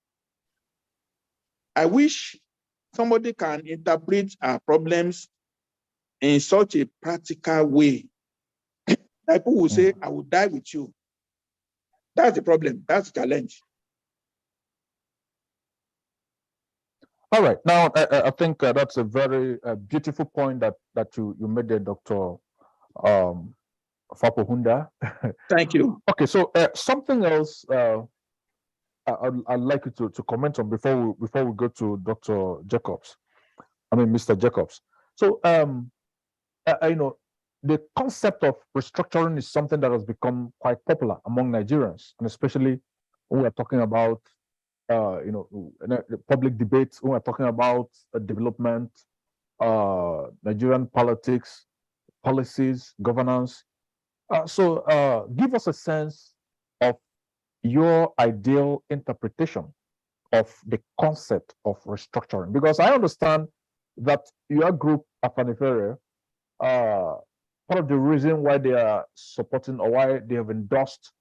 I wish somebody can interpret our problems in such a practical way. People will say, I will die with you. That's the problem. That's the challenge. All right. Now, I think that's a very beautiful point that you made there, Dr. Fapohunda. Thank you. Okay, so something else I'd like you to comment on before we go to Dr. Jacobs. I mean, Mr. Jacobs. So, you know, the concept of restructuring is something that has become quite popular among Nigerians, and especially when we're talking about, you know, the public debates, when we're talking about development, Nigerian politics, policies, governance. So, give us a sense of your ideal interpretation of the concept of restructuring, because I understand that your group, Afenifere, part of the reason why they are supporting or why they have endorsed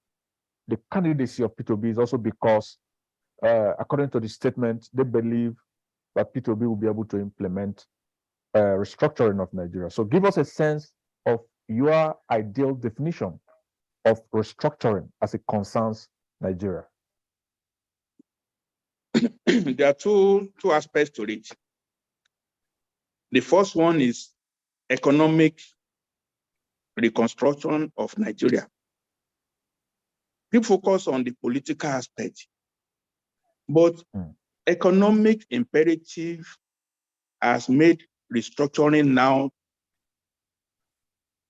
the candidacy of P2B is also because, according to the statement, they believe that P2B will be able to implement restructuring of Nigeria. So give us a sense of your ideal definition of restructuring as it concerns Nigeria. There are two aspects to it. The first one is economic reconstruction of Nigeria. People focus on the political aspect, but economic imperative has made restructuring now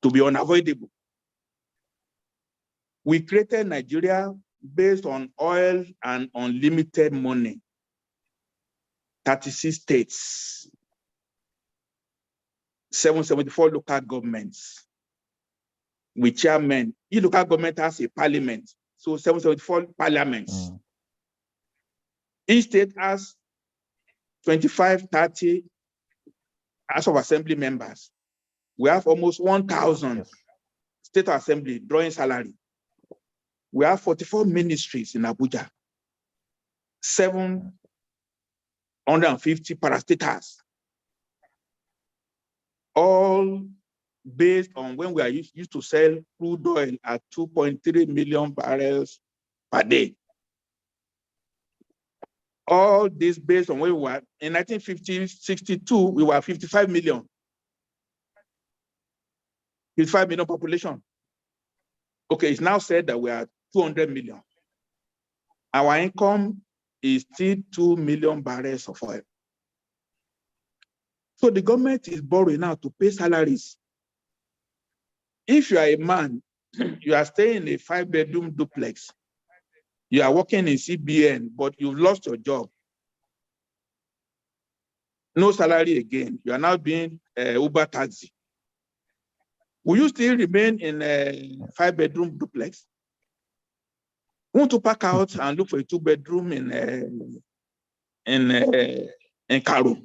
to be unavoidable. We created Nigeria based on oil and unlimited money. 36 states, 774 local governments with chairmen. Each local government has a parliament, so 774 parliaments. Each state has 25, 30 House of Assembly members. We have almost 1,000 state assembly drawing salary. We have 44 ministries in Abuja, 750 parastatals, all based on when we are used to sell crude oil at 2.3 million barrels per day. All this based on where we were in 1962, we were 55 million. 55 million population. Okay, it's now said that we are 200 million. Our income is still 2 million barrels of oil. So the government is borrowing now to pay salaries. If you are a man, you are staying in a 5-bedroom duplex, you are working in CBN, but you've lost your job. No salary again. You are now being Uber taxi. Will you still remain in a 5-bedroom duplex? Want to pack out and look for a 2-bedroom in Karo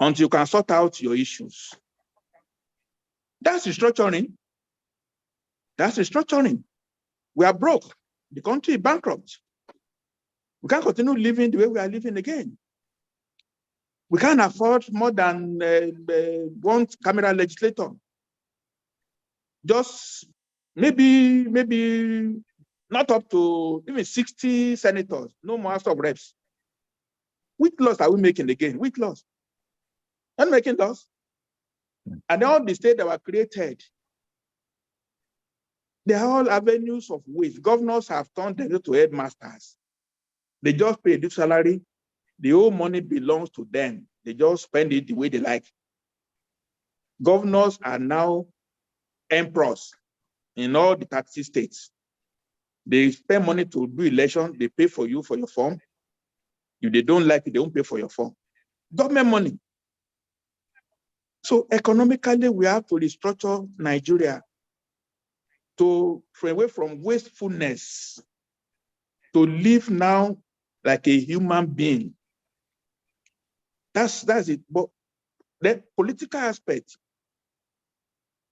until you can sort out your issues. That's restructuring. That's restructuring. We are broke. The country is bankrupt. We can't continue living the way we are living again. We can't afford more than one camera legislator. Just maybe not up to even 60 senators, no more House of Reps. Which laws are we making again? Which laws? Not making laws. And all the states that were created, they are all avenues of waste. Governors have turned them into headmasters. They just pay a salary. The whole money belongs to them. They just spend it the way they like. Governors are now emperors in all the 30 states. They spend money to do election. They pay for you for your form. If they don't like it, they won't pay for your form. Government money. So economically, we have to restructure Nigeria to away from wastefulness, to live now like a human being. That's it. But the political aspect,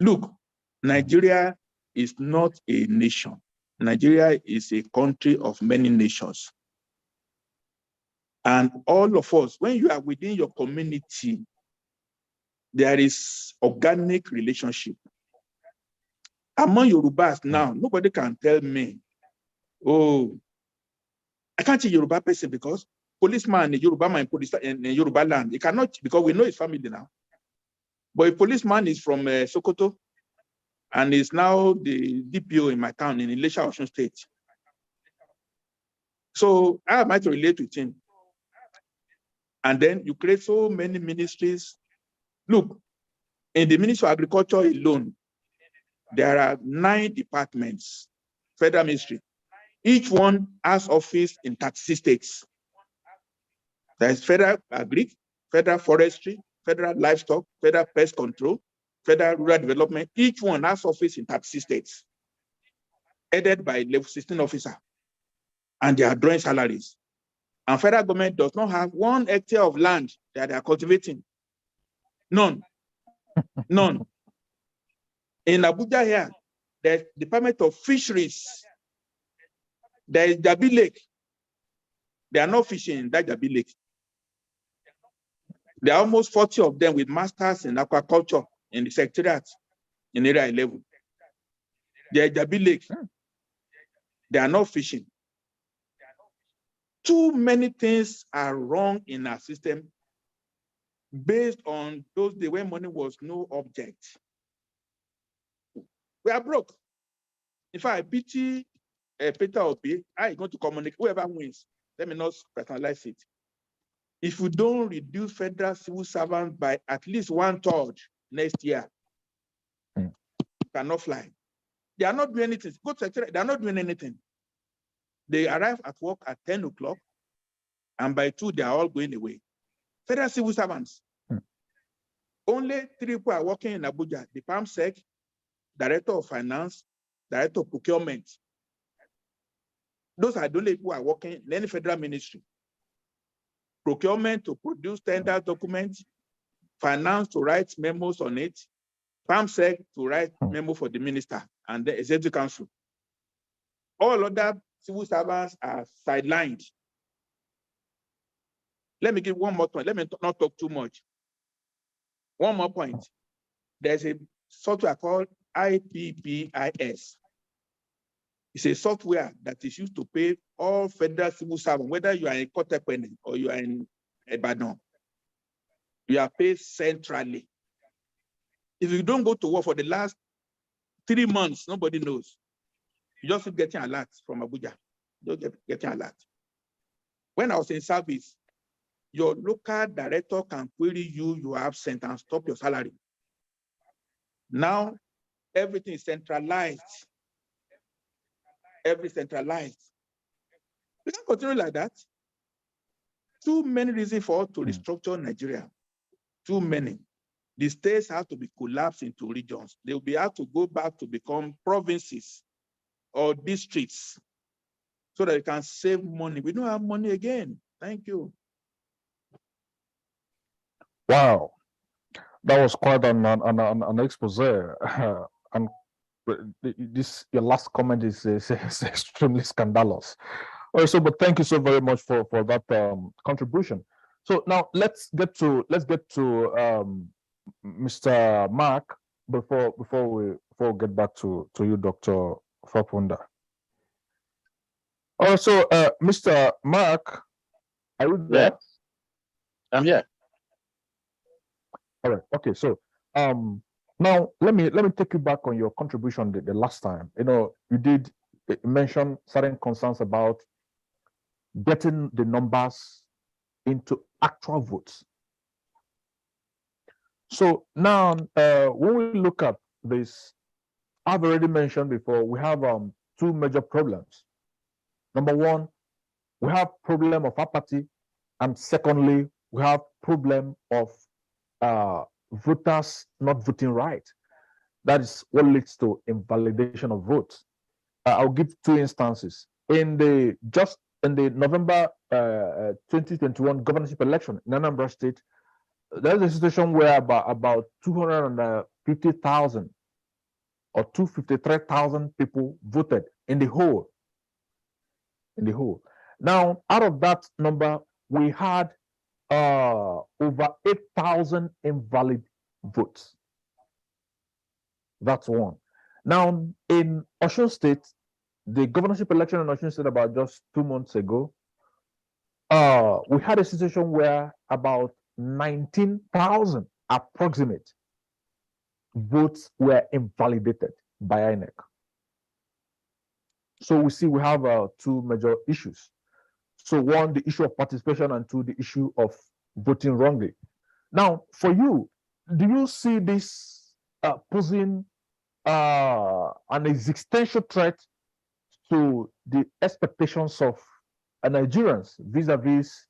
look, Nigeria is not a nation. Nigeria is a country of many nations. And all of us, when you are within your community, there is organic relationship. Among Yorubas now, nobody can tell me, oh, I can't see Yoruba person because policeman in Yoruba man in Yoruba land, he cannot, because we know his family now. But a policeman is from Sokoto and is now the DPO in my town in Ilesha, Osun State. So how am I to relate with him? And then you create so many ministries. Look, in the Ministry of Agriculture alone, there are 9 departments, federal ministry. Each one has office in 36 states. There is federal agri, federal forestry, federal livestock, federal pest control, federal rural development. Each one has office in 36 states, headed by level 16 officer, and they are drawing salaries. And federal government does not have 1 hectare of land that they are cultivating. None. None. In Abuja here, there's Department of Fisheries. There is Jabi Lake. They are not fishing in that Jabi Lake. There are almost 40 of them with masters in aquaculture in the secretariat in area 11. There is Jabi Lake. They are not fishing. Too many things are wrong in our system based on those days when money was no object. We are broke. In fact, I pity Peter Obi. I going to communicate. Whoever wins, let me not personalize it. If you don't reduce federal civil servants by at least 1/3 next year, you cannot fly. They are not doing anything. Go to secretariat, they are not doing anything. They arrive at work at 10 o'clock, and by 2, they are all going away. Federal civil servants. Only 3 people are working in Abuja: the PAMSEC, Director of Finance, Director of Procurement. Those are the only people who are working in any federal ministry. Procurement to produce tender documents, finance to write memos on it, PAMSEC to write memo for the minister and the executive council. All other civil servants are sidelined. Let me give one more point. Let me not talk too much. One more point. There's a software called IPPIS. It's a software that is used to pay all federal civil servants, whether you are in Kotepene or you are in Ibadan. You are paid centrally. If you don't go to work for the last 3 months, nobody knows. You just keep getting alerts from Abuja. You don't getting alert. When I was in service, your local director can query you are absent and stop your salary. Now, everything is centralized. Centralized. We can continue like that. Too many reasons for us to restructure Nigeria. Too many. The states have to be collapsed into regions. They will be able to go back to become provinces or districts so that we can save money. We don't have money again. Thank you. Wow, that was quite an expose. And this your last comment is extremely scandalous. Also, but thank you so very much for that contribution. So now let's get to Mr. Mark before we get back to you, Dr. Fapohunda. Also, Mr. Mark, are you there? Yeah, I'm here. All right. Okay. So now let me take you back on your contribution the last time. You did mention certain concerns about getting the numbers into actual votes. So now when we look at this, I've already mentioned before, we have 2 major problems. Number one, we have problem of apathy, and secondly, we have problem of voters not voting right. That is what leads to invalidation of votes. I'll give 2 instances. In the November 2021 governorship election in Anambra State, there's a situation where about 250,000 or 253,000 people voted in the whole. Now, out of that number, we had over 8,000 invalid votes. That's one. Now, in Osun State, the governorship election in Osun State about just 2 months ago, we had a situation where about 19,000 approximate votes were invalidated by INEC. So we see we have two major issues. So one, the issue of participation, and two, the issue of voting wrongly. Now, for you, do you see this posing an existential threat to the expectations of Nigerians vis-a-vis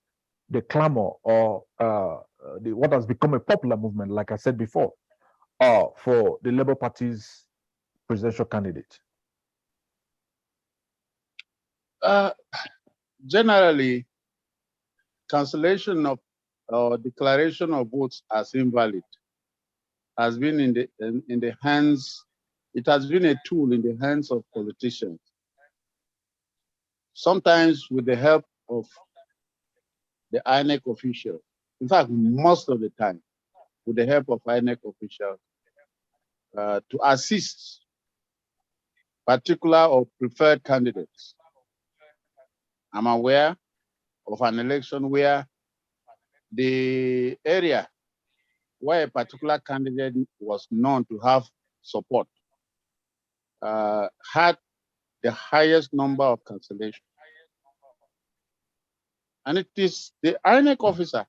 the clamor or what has become a popular movement, like I said before, for the Labour Party's presidential candidate? Generally, cancellation of or declaration of votes as invalid has been in the hands. It has been a tool in the hands of politicians, sometimes with the help of the INEC official. In fact, most of the time, with the help of INEC officials, to assist particular or preferred candidates. I'm aware of an election where the area where a particular candidate was known to have support had the highest number of cancellations. And it is the INEC officer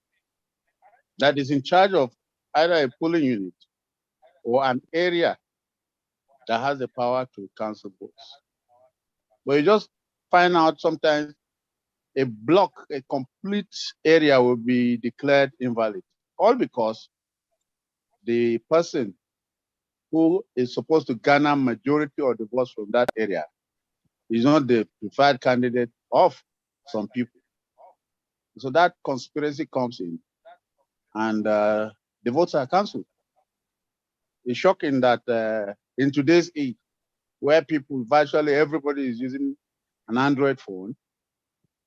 that is in charge of either a polling unit or an area that has the power to cancel votes. But you just find out sometimes a block, a complete area will be declared invalid, all because the person who is supposed to garner majority of the votes from that area is not the preferred candidate of some people. So that conspiracy comes in, and the votes are cancelled. It's shocking that in today's age, where people, virtually everybody is using an Android phone,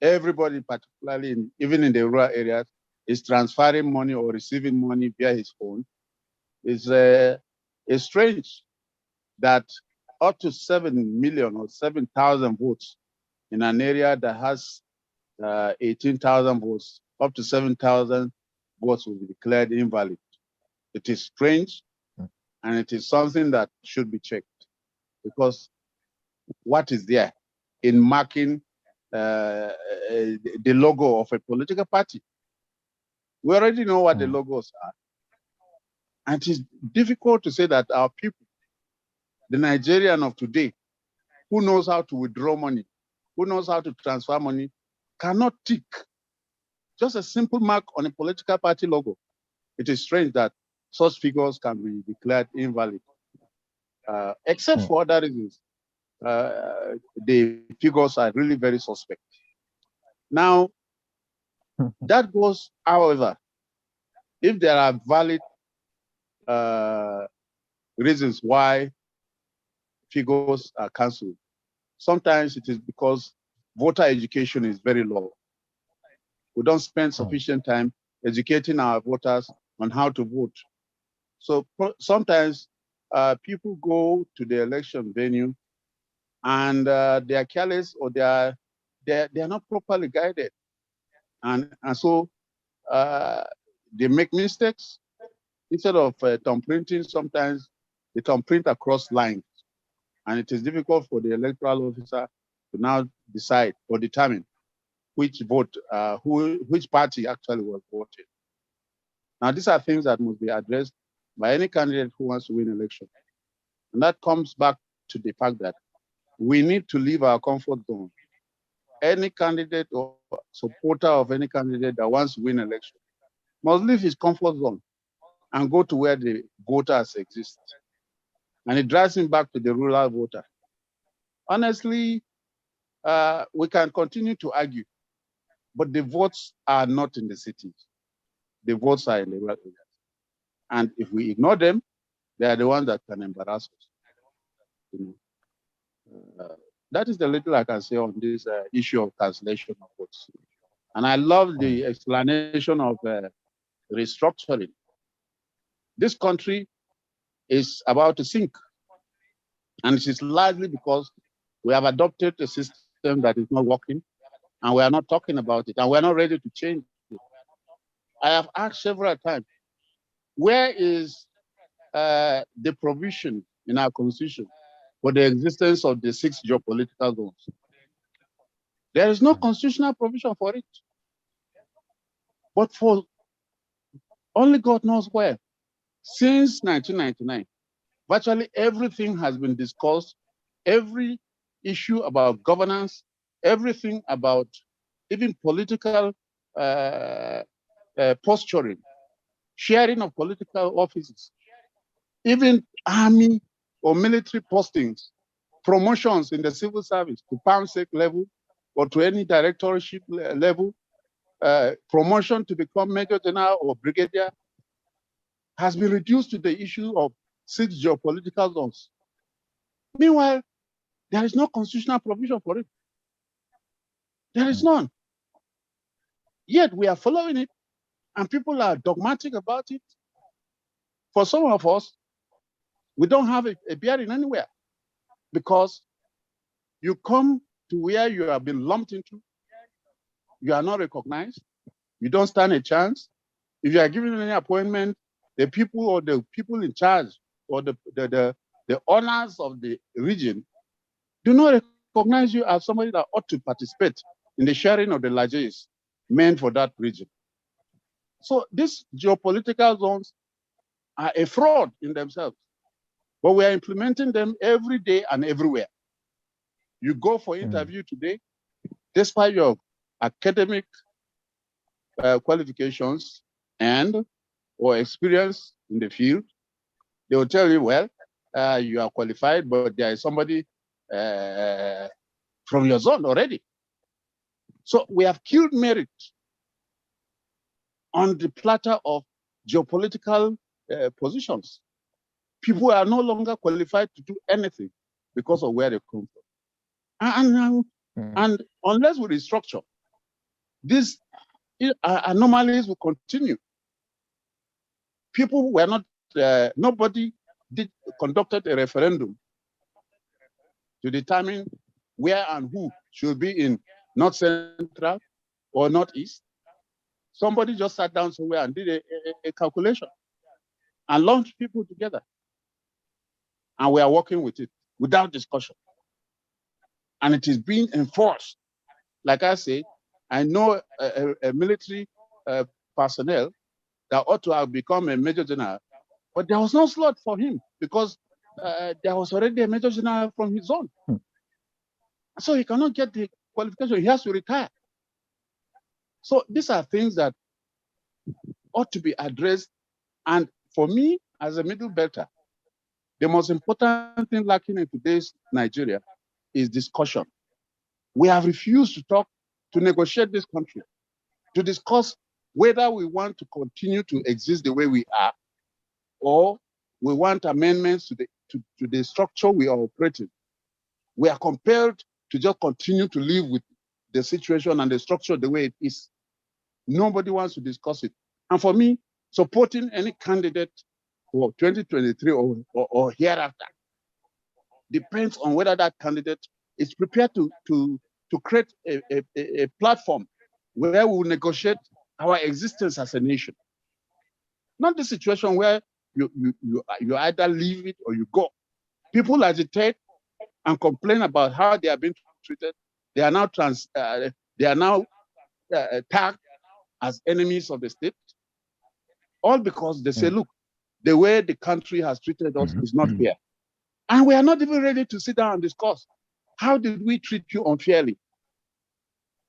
everybody, particularly even in the rural areas, is transferring money or receiving money via his phone. It's strange that up to 7 million or 7,000 votes in an area that has 18,000 votes, up to 7,000 votes will be declared invalid. It is strange, and it is something that should be checked, because what is there in marking the logo of a political party? We already know what the logos are. And it is difficult to say that our people, the Nigerian of today, who knows how to withdraw money, who knows how to transfer money, cannot tick just a simple mark on a political party logo. It is strange that such figures can be declared invalid, except for other reasons. The figures are really very suspect. Now, that goes, however, if there are valid reasons why figures are cancelled, sometimes it is because voter education is very low. We don't spend sufficient time educating our voters on how to vote. So sometimes people go to the election venue and they are careless, or they are not properly guided. And so they make mistakes. Instead of thumb printing, sometimes they thumb print across lines. And it is difficult for the electoral officer to now decide or determine which vote, which party actually was voted. Now, these are things that must be addressed by any candidate who wants to win election. And that comes back to the fact that we need to leave our comfort zone. Any candidate or supporter of any candidate that wants to win election must leave his comfort zone and go to where the voters exist. And it drives him back to the rural voter. Honestly, we can continue to argue, but the votes are not in the cities. The votes are in the rural areas. And if we ignore them, they are the ones that can embarrass us. You know? That is the little I can say on this issue of cancellation of votes. And I love the explanation of restructuring. This country is about to sink. And it is largely because we have adopted a system that is not working. and we are not talking about it, and we are not ready to change it. I have asked several times, where is the provision in our constitution for the existence of the 6 geopolitical zones? There is no constitutional provision for it. But for only God knows where, since 1999, virtually everything has been discussed, every issue about governance, everything about even political posturing, sharing of political offices, even army or military postings, promotions in the civil service to PAMSEC level or to any directorship level, promotion to become major general or brigadier has been reduced to the issue of 6 geopolitical zones. Meanwhile, there is no constitutional provision for it. There is none. Yet we are following it, and people are dogmatic about it. For some of us, we don't have a bearing anywhere, because you come to where you have been lumped into, you are not recognized, you don't stand a chance. If you are given any appointment, the people in charge or the owners of the region do not recognize you as somebody that ought to participate in the sharing of the largesse meant for that region. So these geopolitical zones are a fraud in themselves, but we are implementing them every day and everywhere. You go for interview today, despite your academic qualifications and or experience in the field, they will tell you, well, you are qualified, but there is somebody from your zone already. So we have killed merit on the platter of geopolitical positions. People are no longer qualified to do anything because of where they come from. And unless we restructure, these anomalies will continue. People were not, nobody conducted a referendum to determine where and who should be in North Central or Northeast. Somebody just sat down somewhere and did a calculation and launched people together. And we are working with it without discussion. And it is being enforced. Like I say, I know a military personnel that ought to have become a major general, but there was no slot for him because there was already a major general from his zone. So he cannot get the qualification, he has to retire. So these are things that ought to be addressed. And for me, as a middle belter, the most important thing lacking in today's Nigeria is discussion. We have refused to talk, to negotiate this country, to discuss whether we want to continue to exist the way we are, or we want amendments to the structure we are operating. We are compelled to just continue to live with the situation and the structure the way it is. Nobody wants to discuss it. And for me, supporting any candidate for 2023 or hereafter depends on whether that candidate is prepared to create a platform where we will negotiate our existence as a nation. Not the situation where you either leave it or you go. People agitate and complain about how they are being treated. They are now tagged as enemies of the state, all because they say, look, the way the country has treated us is not fair. And we are not even ready to sit down and discuss. How did we treat you unfairly?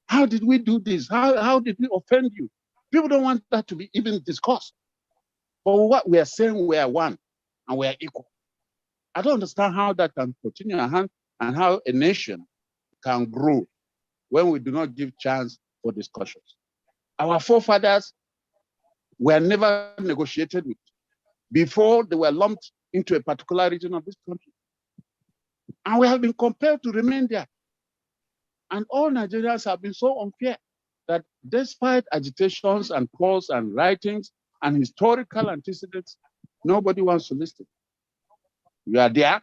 How did we do this? How did we offend you? People don't want that to be even discussed. But what we are saying, we are one and we are equal. I don't understand how that can continue and how a nation can grow when we do not give chance for discussions. Our forefathers were never negotiated with before they were lumped into a particular region of this country. And we have been compelled to remain there. And all Nigerians have been so unfair that despite agitations and calls and writings and historical antecedents, nobody wants to listen. You are there,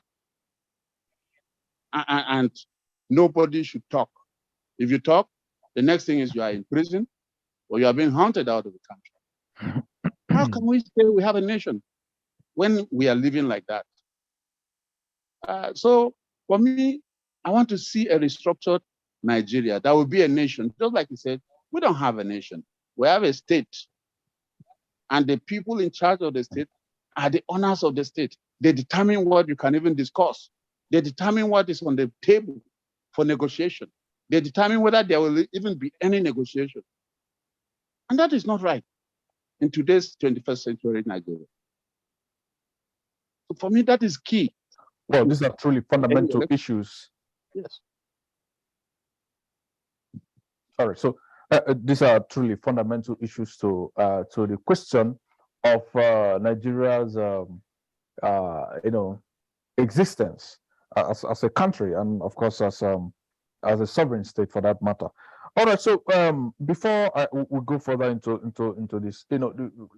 and nobody should talk. If you talk, The next thing is you are in prison or you are being hunted out of the country. How can we say we have a nation when we are living like that? So for me, I want to see a restructured Nigeria that will be a nation. Just like you said, we don't have a nation. We have a state. And the people in charge of the state are the owners of the state. They determine what you can even discuss. They determine what is on the table for negotiation. They determine whether there will even be any negotiation. And that is not right in today's 21st century Nigeria. So for me, that is key. Well, these are truly fundamental issues. Yes. Sorry. So these are truly fundamental issues to the question of Nigeria's existence as a country, and of course as a sovereign state for that matter. All right. So before we go further into this,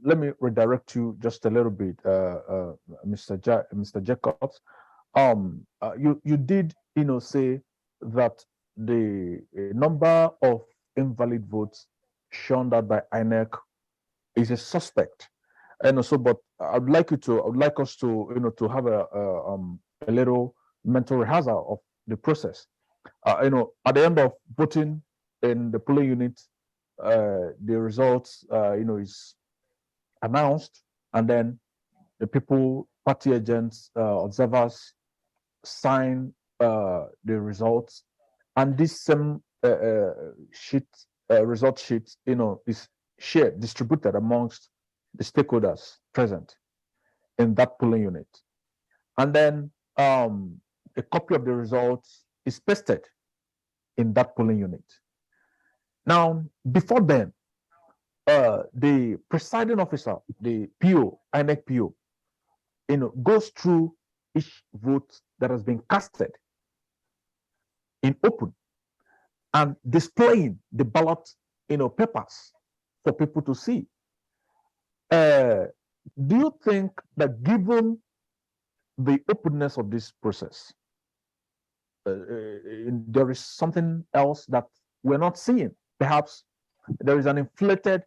let me redirect you just a little bit, Mr. Jacobs. You did say that the number of invalid votes shown out by INEC is a suspect, and also, but I would like us to to have a little mental rehearsal of the process. At the end of voting in the polling unit, the results is announced, and then the people, party agents, observers sign the results, and this same result sheet is distributed amongst the stakeholders present in that polling unit, and then a copy of the results is pasted in that polling unit. Now, before then, the presiding officer, the PO, INEC PO, goes through each vote that has been casted in open and displaying the ballot, papers for people to see. Do you think that given the openness of this process, there is something else that we're not seeing? Perhaps there is an inflated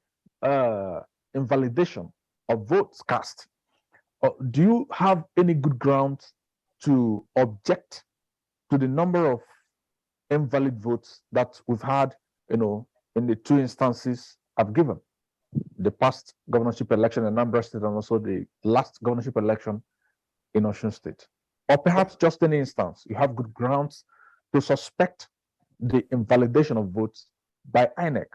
invalidation of votes cast. Do you have any good grounds to object to the number of invalid votes that we've had, in the two instances I've given? The past governorship election in Anambra State and also the last governorship election in Osun State. Or perhaps just any instance, you have good grounds to suspect the invalidation of votes by INEC.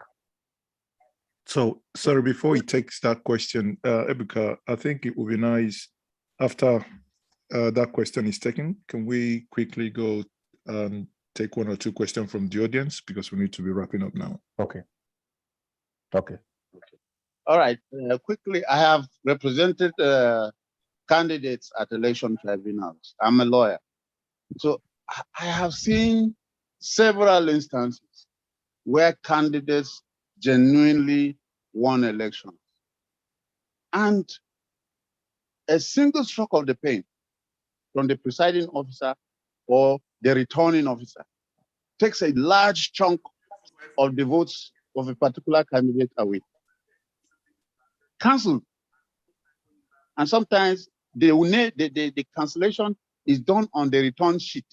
So, sorry, before he takes that question, Ebuka, I think it would be nice after that question is taken, can we quickly go and take one or two questions from the audience, because we need to be wrapping up now. Okay. All right. Quickly, I have represented candidates at election tribunals. I'm a lawyer. So I have seen several instances where candidates genuinely won elections. And a single stroke of the pen from the presiding officer or the returning officer takes a large chunk of the votes of a particular candidate away. Cancelled. And sometimes the cancellation is done on the return sheet,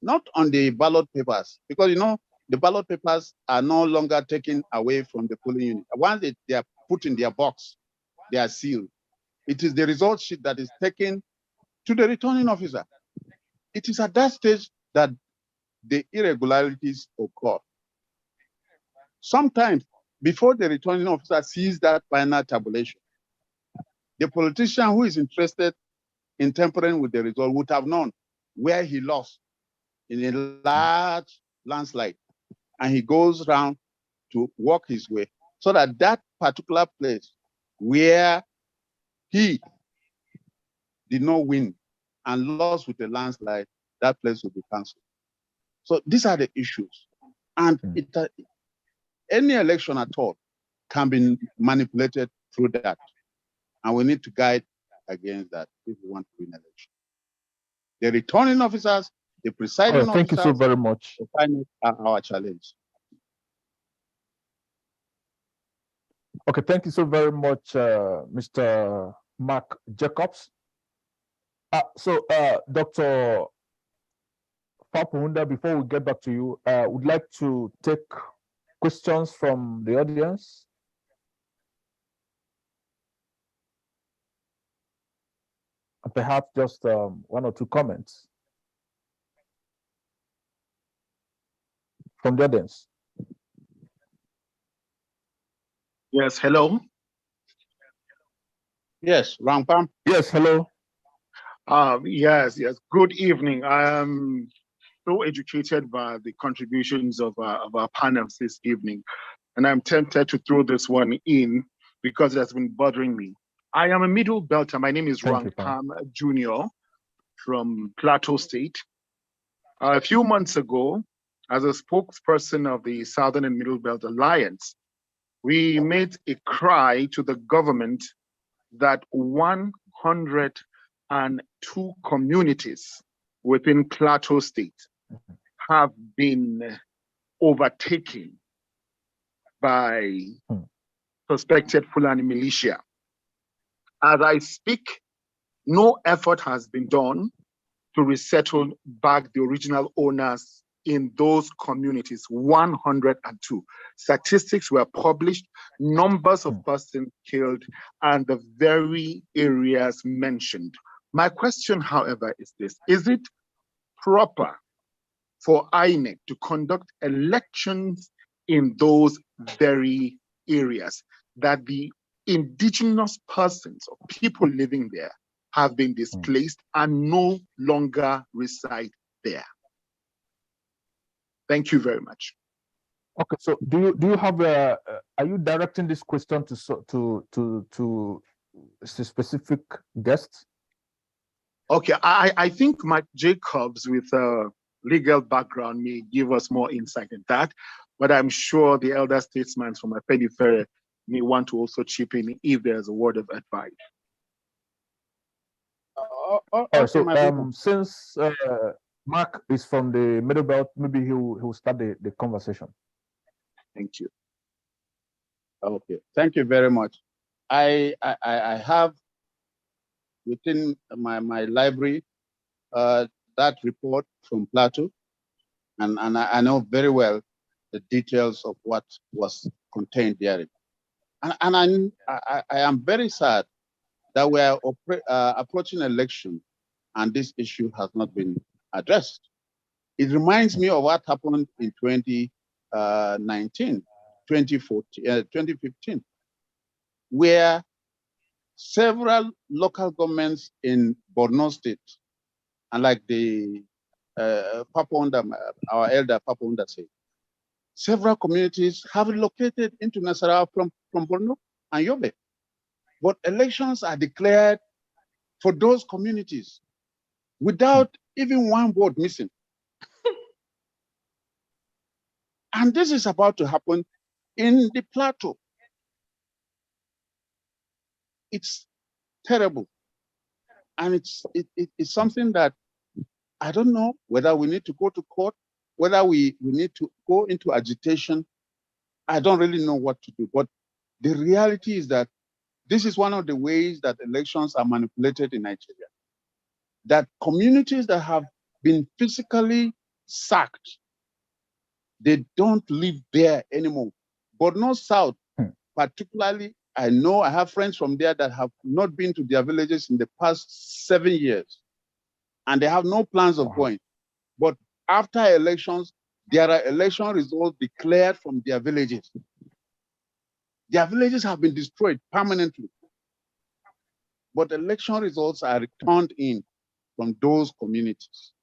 not on the ballot papers, because the ballot papers are no longer taken away from the polling unit. Once they are put in their box, they are sealed. It is the result sheet that is taken to the returning officer. It is at that stage that the irregularities occur. Sometimes, before the returning officer sees that final tabulation, the politician who is interested in tampering with the result would have known where he lost in a large landslide, and he goes around to walk his way so that that particular place where he did not win and lost with a landslide, that place will be cancelled. So these are the issues. And any election at all can be manipulated through that. And we need to guide against that if we want to win election. The returning officers, the presiding officers, thank you so very much. are our challenge. Okay, thank you so very much, Mr. Mark Jacobs. Dr. Fapohunda, before we get back to you, would like to take questions from the audience. And perhaps just one or two comments from the audience. Yes, hello. Yes, Rampam. Yes, hello. Yes. Good evening. I am so educated by the contributions of our panels this evening, and I'm tempted to throw this one in because it has been bothering me. I am a middle belter. My name is Rampam Jr. from Plateau State. A few months ago, as a spokesperson of the Southern and Middle Belt Alliance, we made a cry to the government that 102 communities within Plateau State have been overtaken by suspected Fulani militia. As I speak, no effort has been done to resettle back the original owners in those communities, 102. Statistics were published, numbers of persons killed, and the very areas mentioned. My question, however, is this: is it proper for INEC to conduct elections in those very areas that the indigenous persons or people living there have been displaced and no longer reside there? Thank you very much. Okay, so do you have are you directing this question to a specific guest? Okay, I think Mike Jacobs with a legal background may give us more insight in that, but I'm sure the elder statesmen from Afenifere may want to also chip in if there's a word of advice. Since Mark is from the Middle Belt, maybe he'll start the conversation. Thank you. Okay, thank you very much. I have within my library that report from Plateau, and I know very well the details of what was contained therein. And I am very sad that we are approaching election and this issue has not been addressed. It reminds me of what happened in 2019, 2015, where several local governments in Borno State, and like the Fapohunda, our elder Fapohunda said, several communities have relocated into Nasarawa from Borno and Yobe. But elections are declared for those communities without even one vote missing. And this is about to happen in the Plateau. It's terrible. And it's something that I don't know whether we need to go to court, whether we need to go into agitation. I don't really know what to do. But the reality is that this is one of the ways that elections are manipulated in Nigeria. That communities that have been physically sacked, they don't live there anymore. But North South, particularly, I know I have friends from there that have not been to their villages in the past 7 years. And they have no plans of going. But after elections, there are election results declared from their villages. Their villages have been destroyed permanently. But election results are returned in from those communities.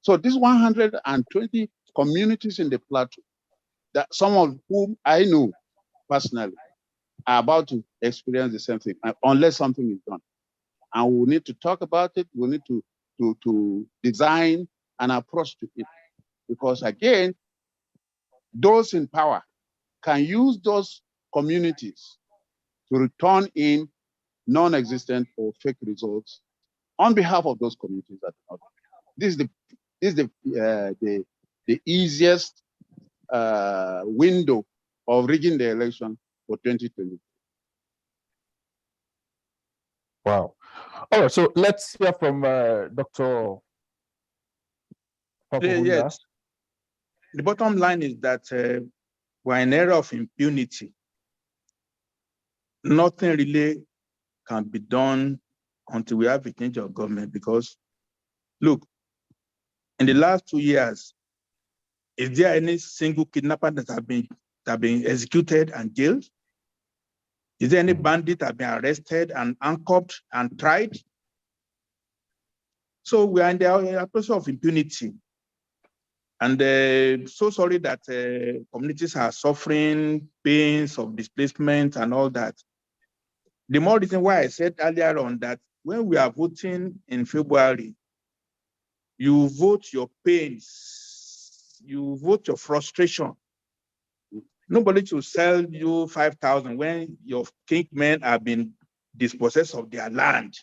So these 120 communities in the Plateau, that some of whom I know personally, are about to experience the same thing unless something is done. And we need to talk about it. We need to design an approach to it. Because again, those in power can use those communities to return in non-existent or fake results on behalf of those communities. This is the easiest window of rigging the election for 2020. Wow. All right, so let's hear from Dr. Fapohunda. Yes. The bottom line is that we're in an era of impunity. Nothing really can be done until we have a change of government, because look, in the last 2 years, is there any single kidnapper that have been executed and jailed? Is there any bandit that have been arrested and anchored and tried? So we are in the process of impunity. And so sorry that communities are suffering pains of displacement and all that. The more reason why I said earlier on that when we are voting in February, you vote your pains, you vote your frustration. Nobody should sell you 5,000 when your kingmen have been dispossessed of their land.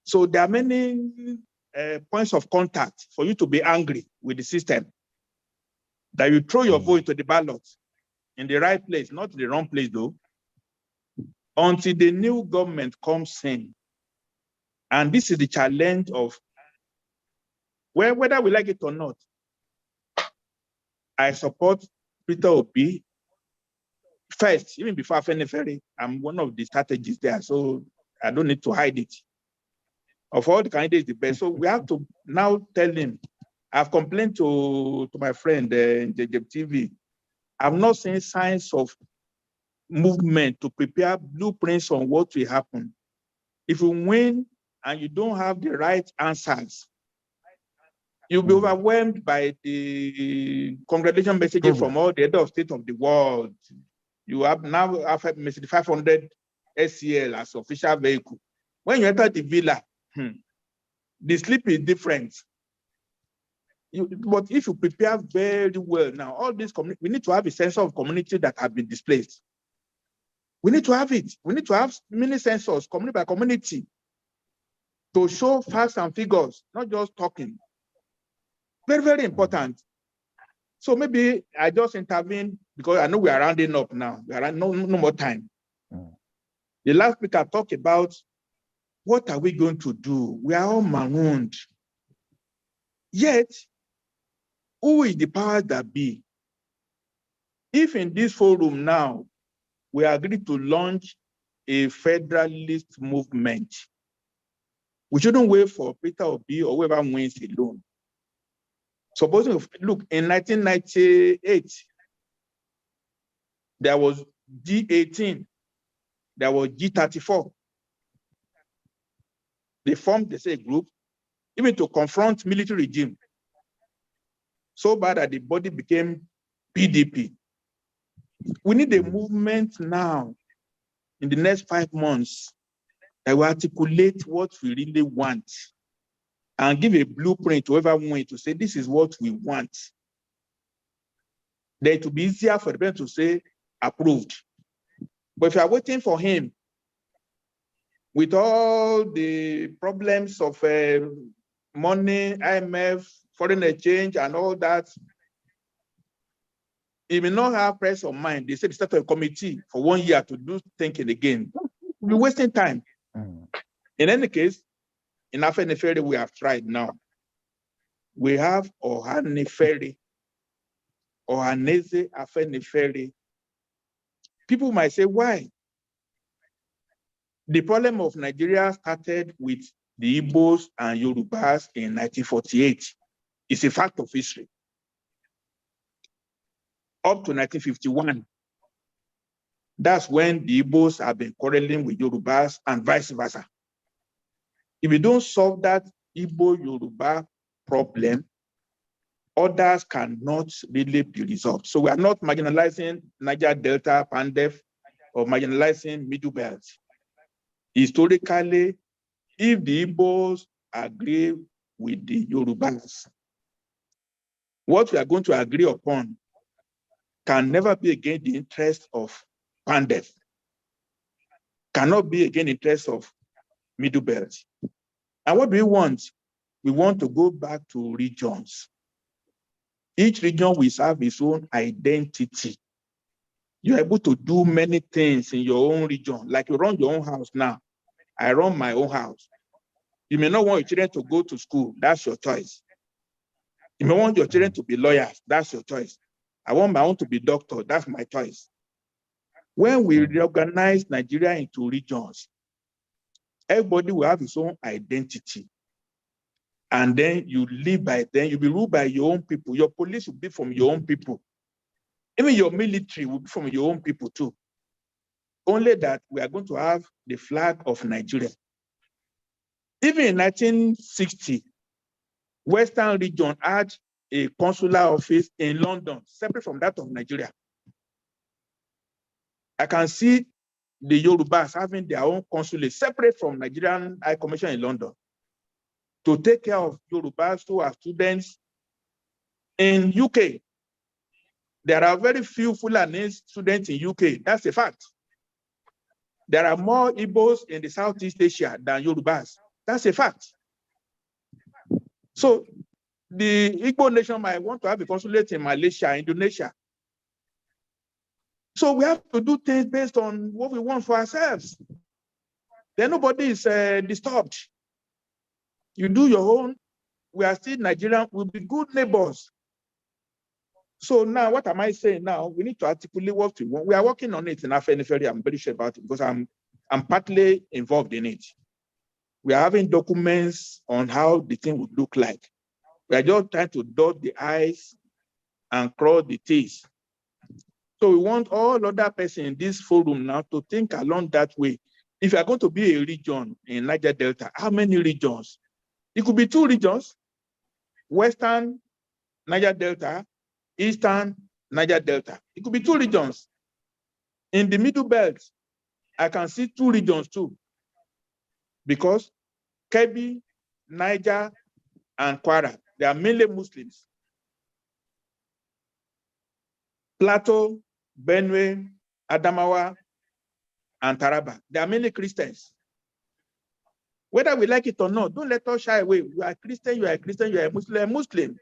So there are many points of contact for you to be angry with the system, that you throw your vote to the ballot in the right place, not the wrong place though, until the new government comes in. And this is the challenge of, well, whether we like it or not, I support Peter Obi first, even before Afenifere. I'm one of the strategists there, so I don't need to hide it. Of all the candidates, the best. So we have to now tell him. I've complained to my friend in TV. I've not seen signs of movement to prepare blueprints on what will happen. If you win and you don't have the right answers, you'll be overwhelmed by the congratulation messages from all the other states of the world. You have now Mercedes 500 SCL as official vehicle. When you enter the villa, the sleep is different. But if you prepare very well now, all these we need to have a sense of community that have been displaced. We need to have it. We need to have mini sensors, community by community, to show facts and figures, not just talking. Very, very important. So maybe I just intervene because I know we are rounding up now. We are no more time. The last speaker talked about what are we going to do? We are all marooned. Yet, who is the power that be? If in this forum now, we agree to launch a federalist movement, we shouldn't wait for Peter Obi or whoever wins alone. Supposing, look, in 1998, there was G18, there was G34. They formed, they say, a group, even to confront military regime. So bad that the body became PDP. We need a movement now, in the next 5 months, that will articulate what we really want and give a blueprint to whoever wants to say, this is what we want. Then it will be easier for them to say, approved. But if you are waiting for him, with all the problems of money, IMF, foreign exchange, and all that, he may not have press on mind. They said they started a committee for 1 year to do thinking again. We're wasting time. In any case, in Afenifere, we have tried now. We have Ohanifere, Ohaneze Afenifere. People might say, why? The problem of Nigeria started with the Igbos and Yorubas in 1948. It's a fact of history. Up to 1951, that's when the Igbos have been quarreling with Yorubas and vice versa. If we don't solve that Igbo-Yoruba problem, others cannot really be resolved. So we are not marginalizing Niger Delta, Pandef, or marginalizing Middle Belt. Historically, if the Igbos agree with the Yorubas, what we are going to agree upon can never be against the interest of Pandef, cannot be against the interest of Middle Belt. And what do we want? We want to go back to regions. Each region will have its own identity. you're able to do many things in your own region. Like you run your own house now. I run my own house. You may not want your children to go to school. That's your choice. You may want your children to be lawyers. That's your choice. I want my own to be doctor. That's my choice. When we reorganize Nigeria into regions, everybody will have his own identity. And then you live by them. You'll be ruled by your own people. Your police will be from your own people. Even your military will be from your own people too. Only that we are going to have the flag of Nigeria. Even in 1960, Western region had a consular office in London, separate from that of Nigeria. I can see the Yorubas having their own consulate, separate from Nigerian High Commission in London, to take care of Yorubas who are students in UK. There are very few Fulani students in UK. That's a fact. There are more Igbos in the Southeast Asia than Yorubas. That's a fact. So the Igbo nation might want to have a consulate in Malaysia, Indonesia. So we have to do things based on what we want for ourselves. Then nobody is disturbed. You do your own. We are still Nigerian. We'll be good neighbors. So now, what am I saying now? We need to articulate what we want. We are working on it in Afenifere. I'm very sure about it because I'm partly involved in it. We are having documents on how the thing would look like. We are just trying to dot the I's and cross the T's. So we want all other persons in this forum now to think along that way. If you are going to be a region in Niger Delta, how many regions? It could be 2 regions, Western Niger Delta, Eastern Niger Delta. It could be 2 regions. In the Middle Belt, I can see 2 regions too, because Kebbi, Niger, and Kwara, they are mainly Muslims. Plateau, Benue, Adamawa, and Taraba, they are mainly Christians. Whether we like it or not, don't let us shy away. You are Christian, you are a Christian, you are a Muslim, you're a Muslim.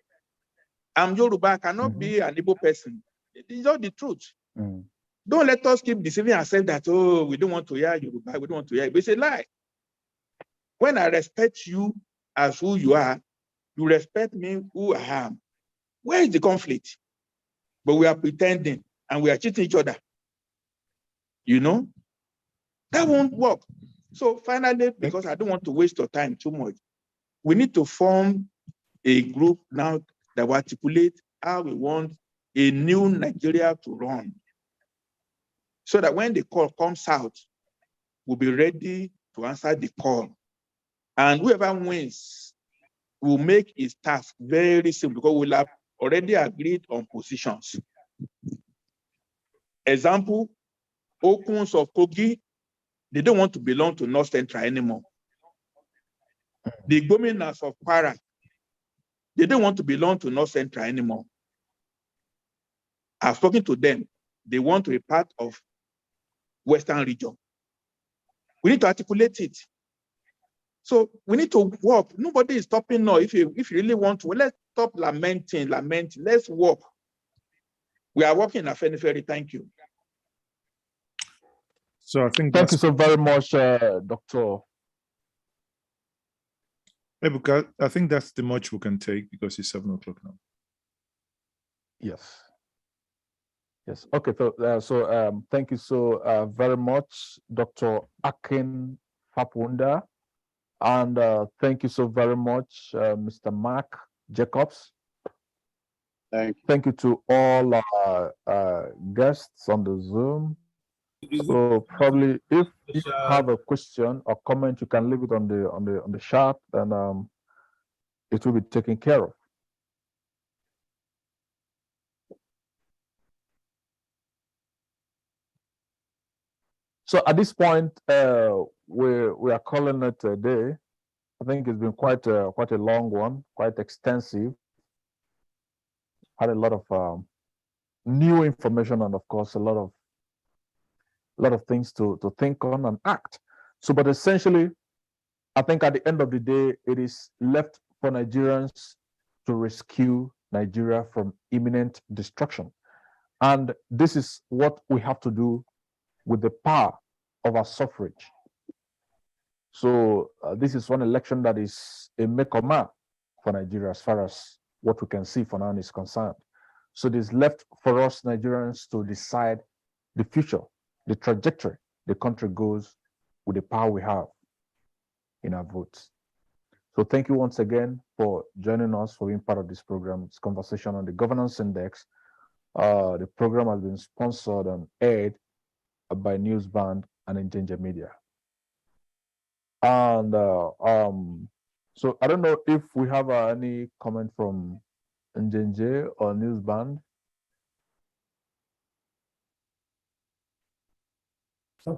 I'm Yoruba, I cannot be an Igbo person. It is not the truth. Don't let us keep deceiving ourselves that, oh, we don't want to hear Yoruba, we don't want to hear. It's a lie. When I respect you as who you are, you respect me who I am. Where is the conflict? But we are pretending and we are cheating each other. You know? That won't work. So finally, because I don't want to waste your time too much, we need to form a group now that will articulate how we want a new Nigeria to run. So that when the call comes out, we'll be ready to answer the call. And whoever wins will make his task very simple because we'll have already agreed on positions. Example, Okuns of Kogi, they don't want to belong to North Central anymore. The Gominas of Kwara, they don't want to belong to North Central anymore. I've spoken to them. They want to be part of Western region. We need to articulate it. So we need to work. Nobody is stopping now. If you really want to, let's stop lamenting. Let's work. We are working at Afenifere. Thank you. So I think thank you so very much, Dr. Ebuka, I think that's the much we can take because it's 7 o'clock now. Yes. Yes. Okay. So thank you so very much, Dr. Akin Fapohunda, and thank you so very much, Mr. Mark Jacobs. Thank you to all our guests on the Zoom. So probably if you have a question or comment, you can leave it on the chat, and it will be taken care of. So at this point, we are calling it a day. I think it's been quite a long one, quite extensive. Had a lot of new information, and of course a lot of things to think on and act. So, but essentially, I think at the end of the day, it is left for Nigerians to rescue Nigeria from imminent destruction. And this is what we have to do with the power of our suffrage. So this is one election that is a make or mark for Nigeria as far as what we can see for now is concerned. So it is left for us Nigerians to decide the future, the trajectory the country goes with the power we have in our votes. So thank you once again for joining us, for being part of this program. It's Conversation on the Governance Index. The program has been sponsored and aired by Newsband and Endanger Media. And so I don't know if we have any comment from Endanger or Newsband.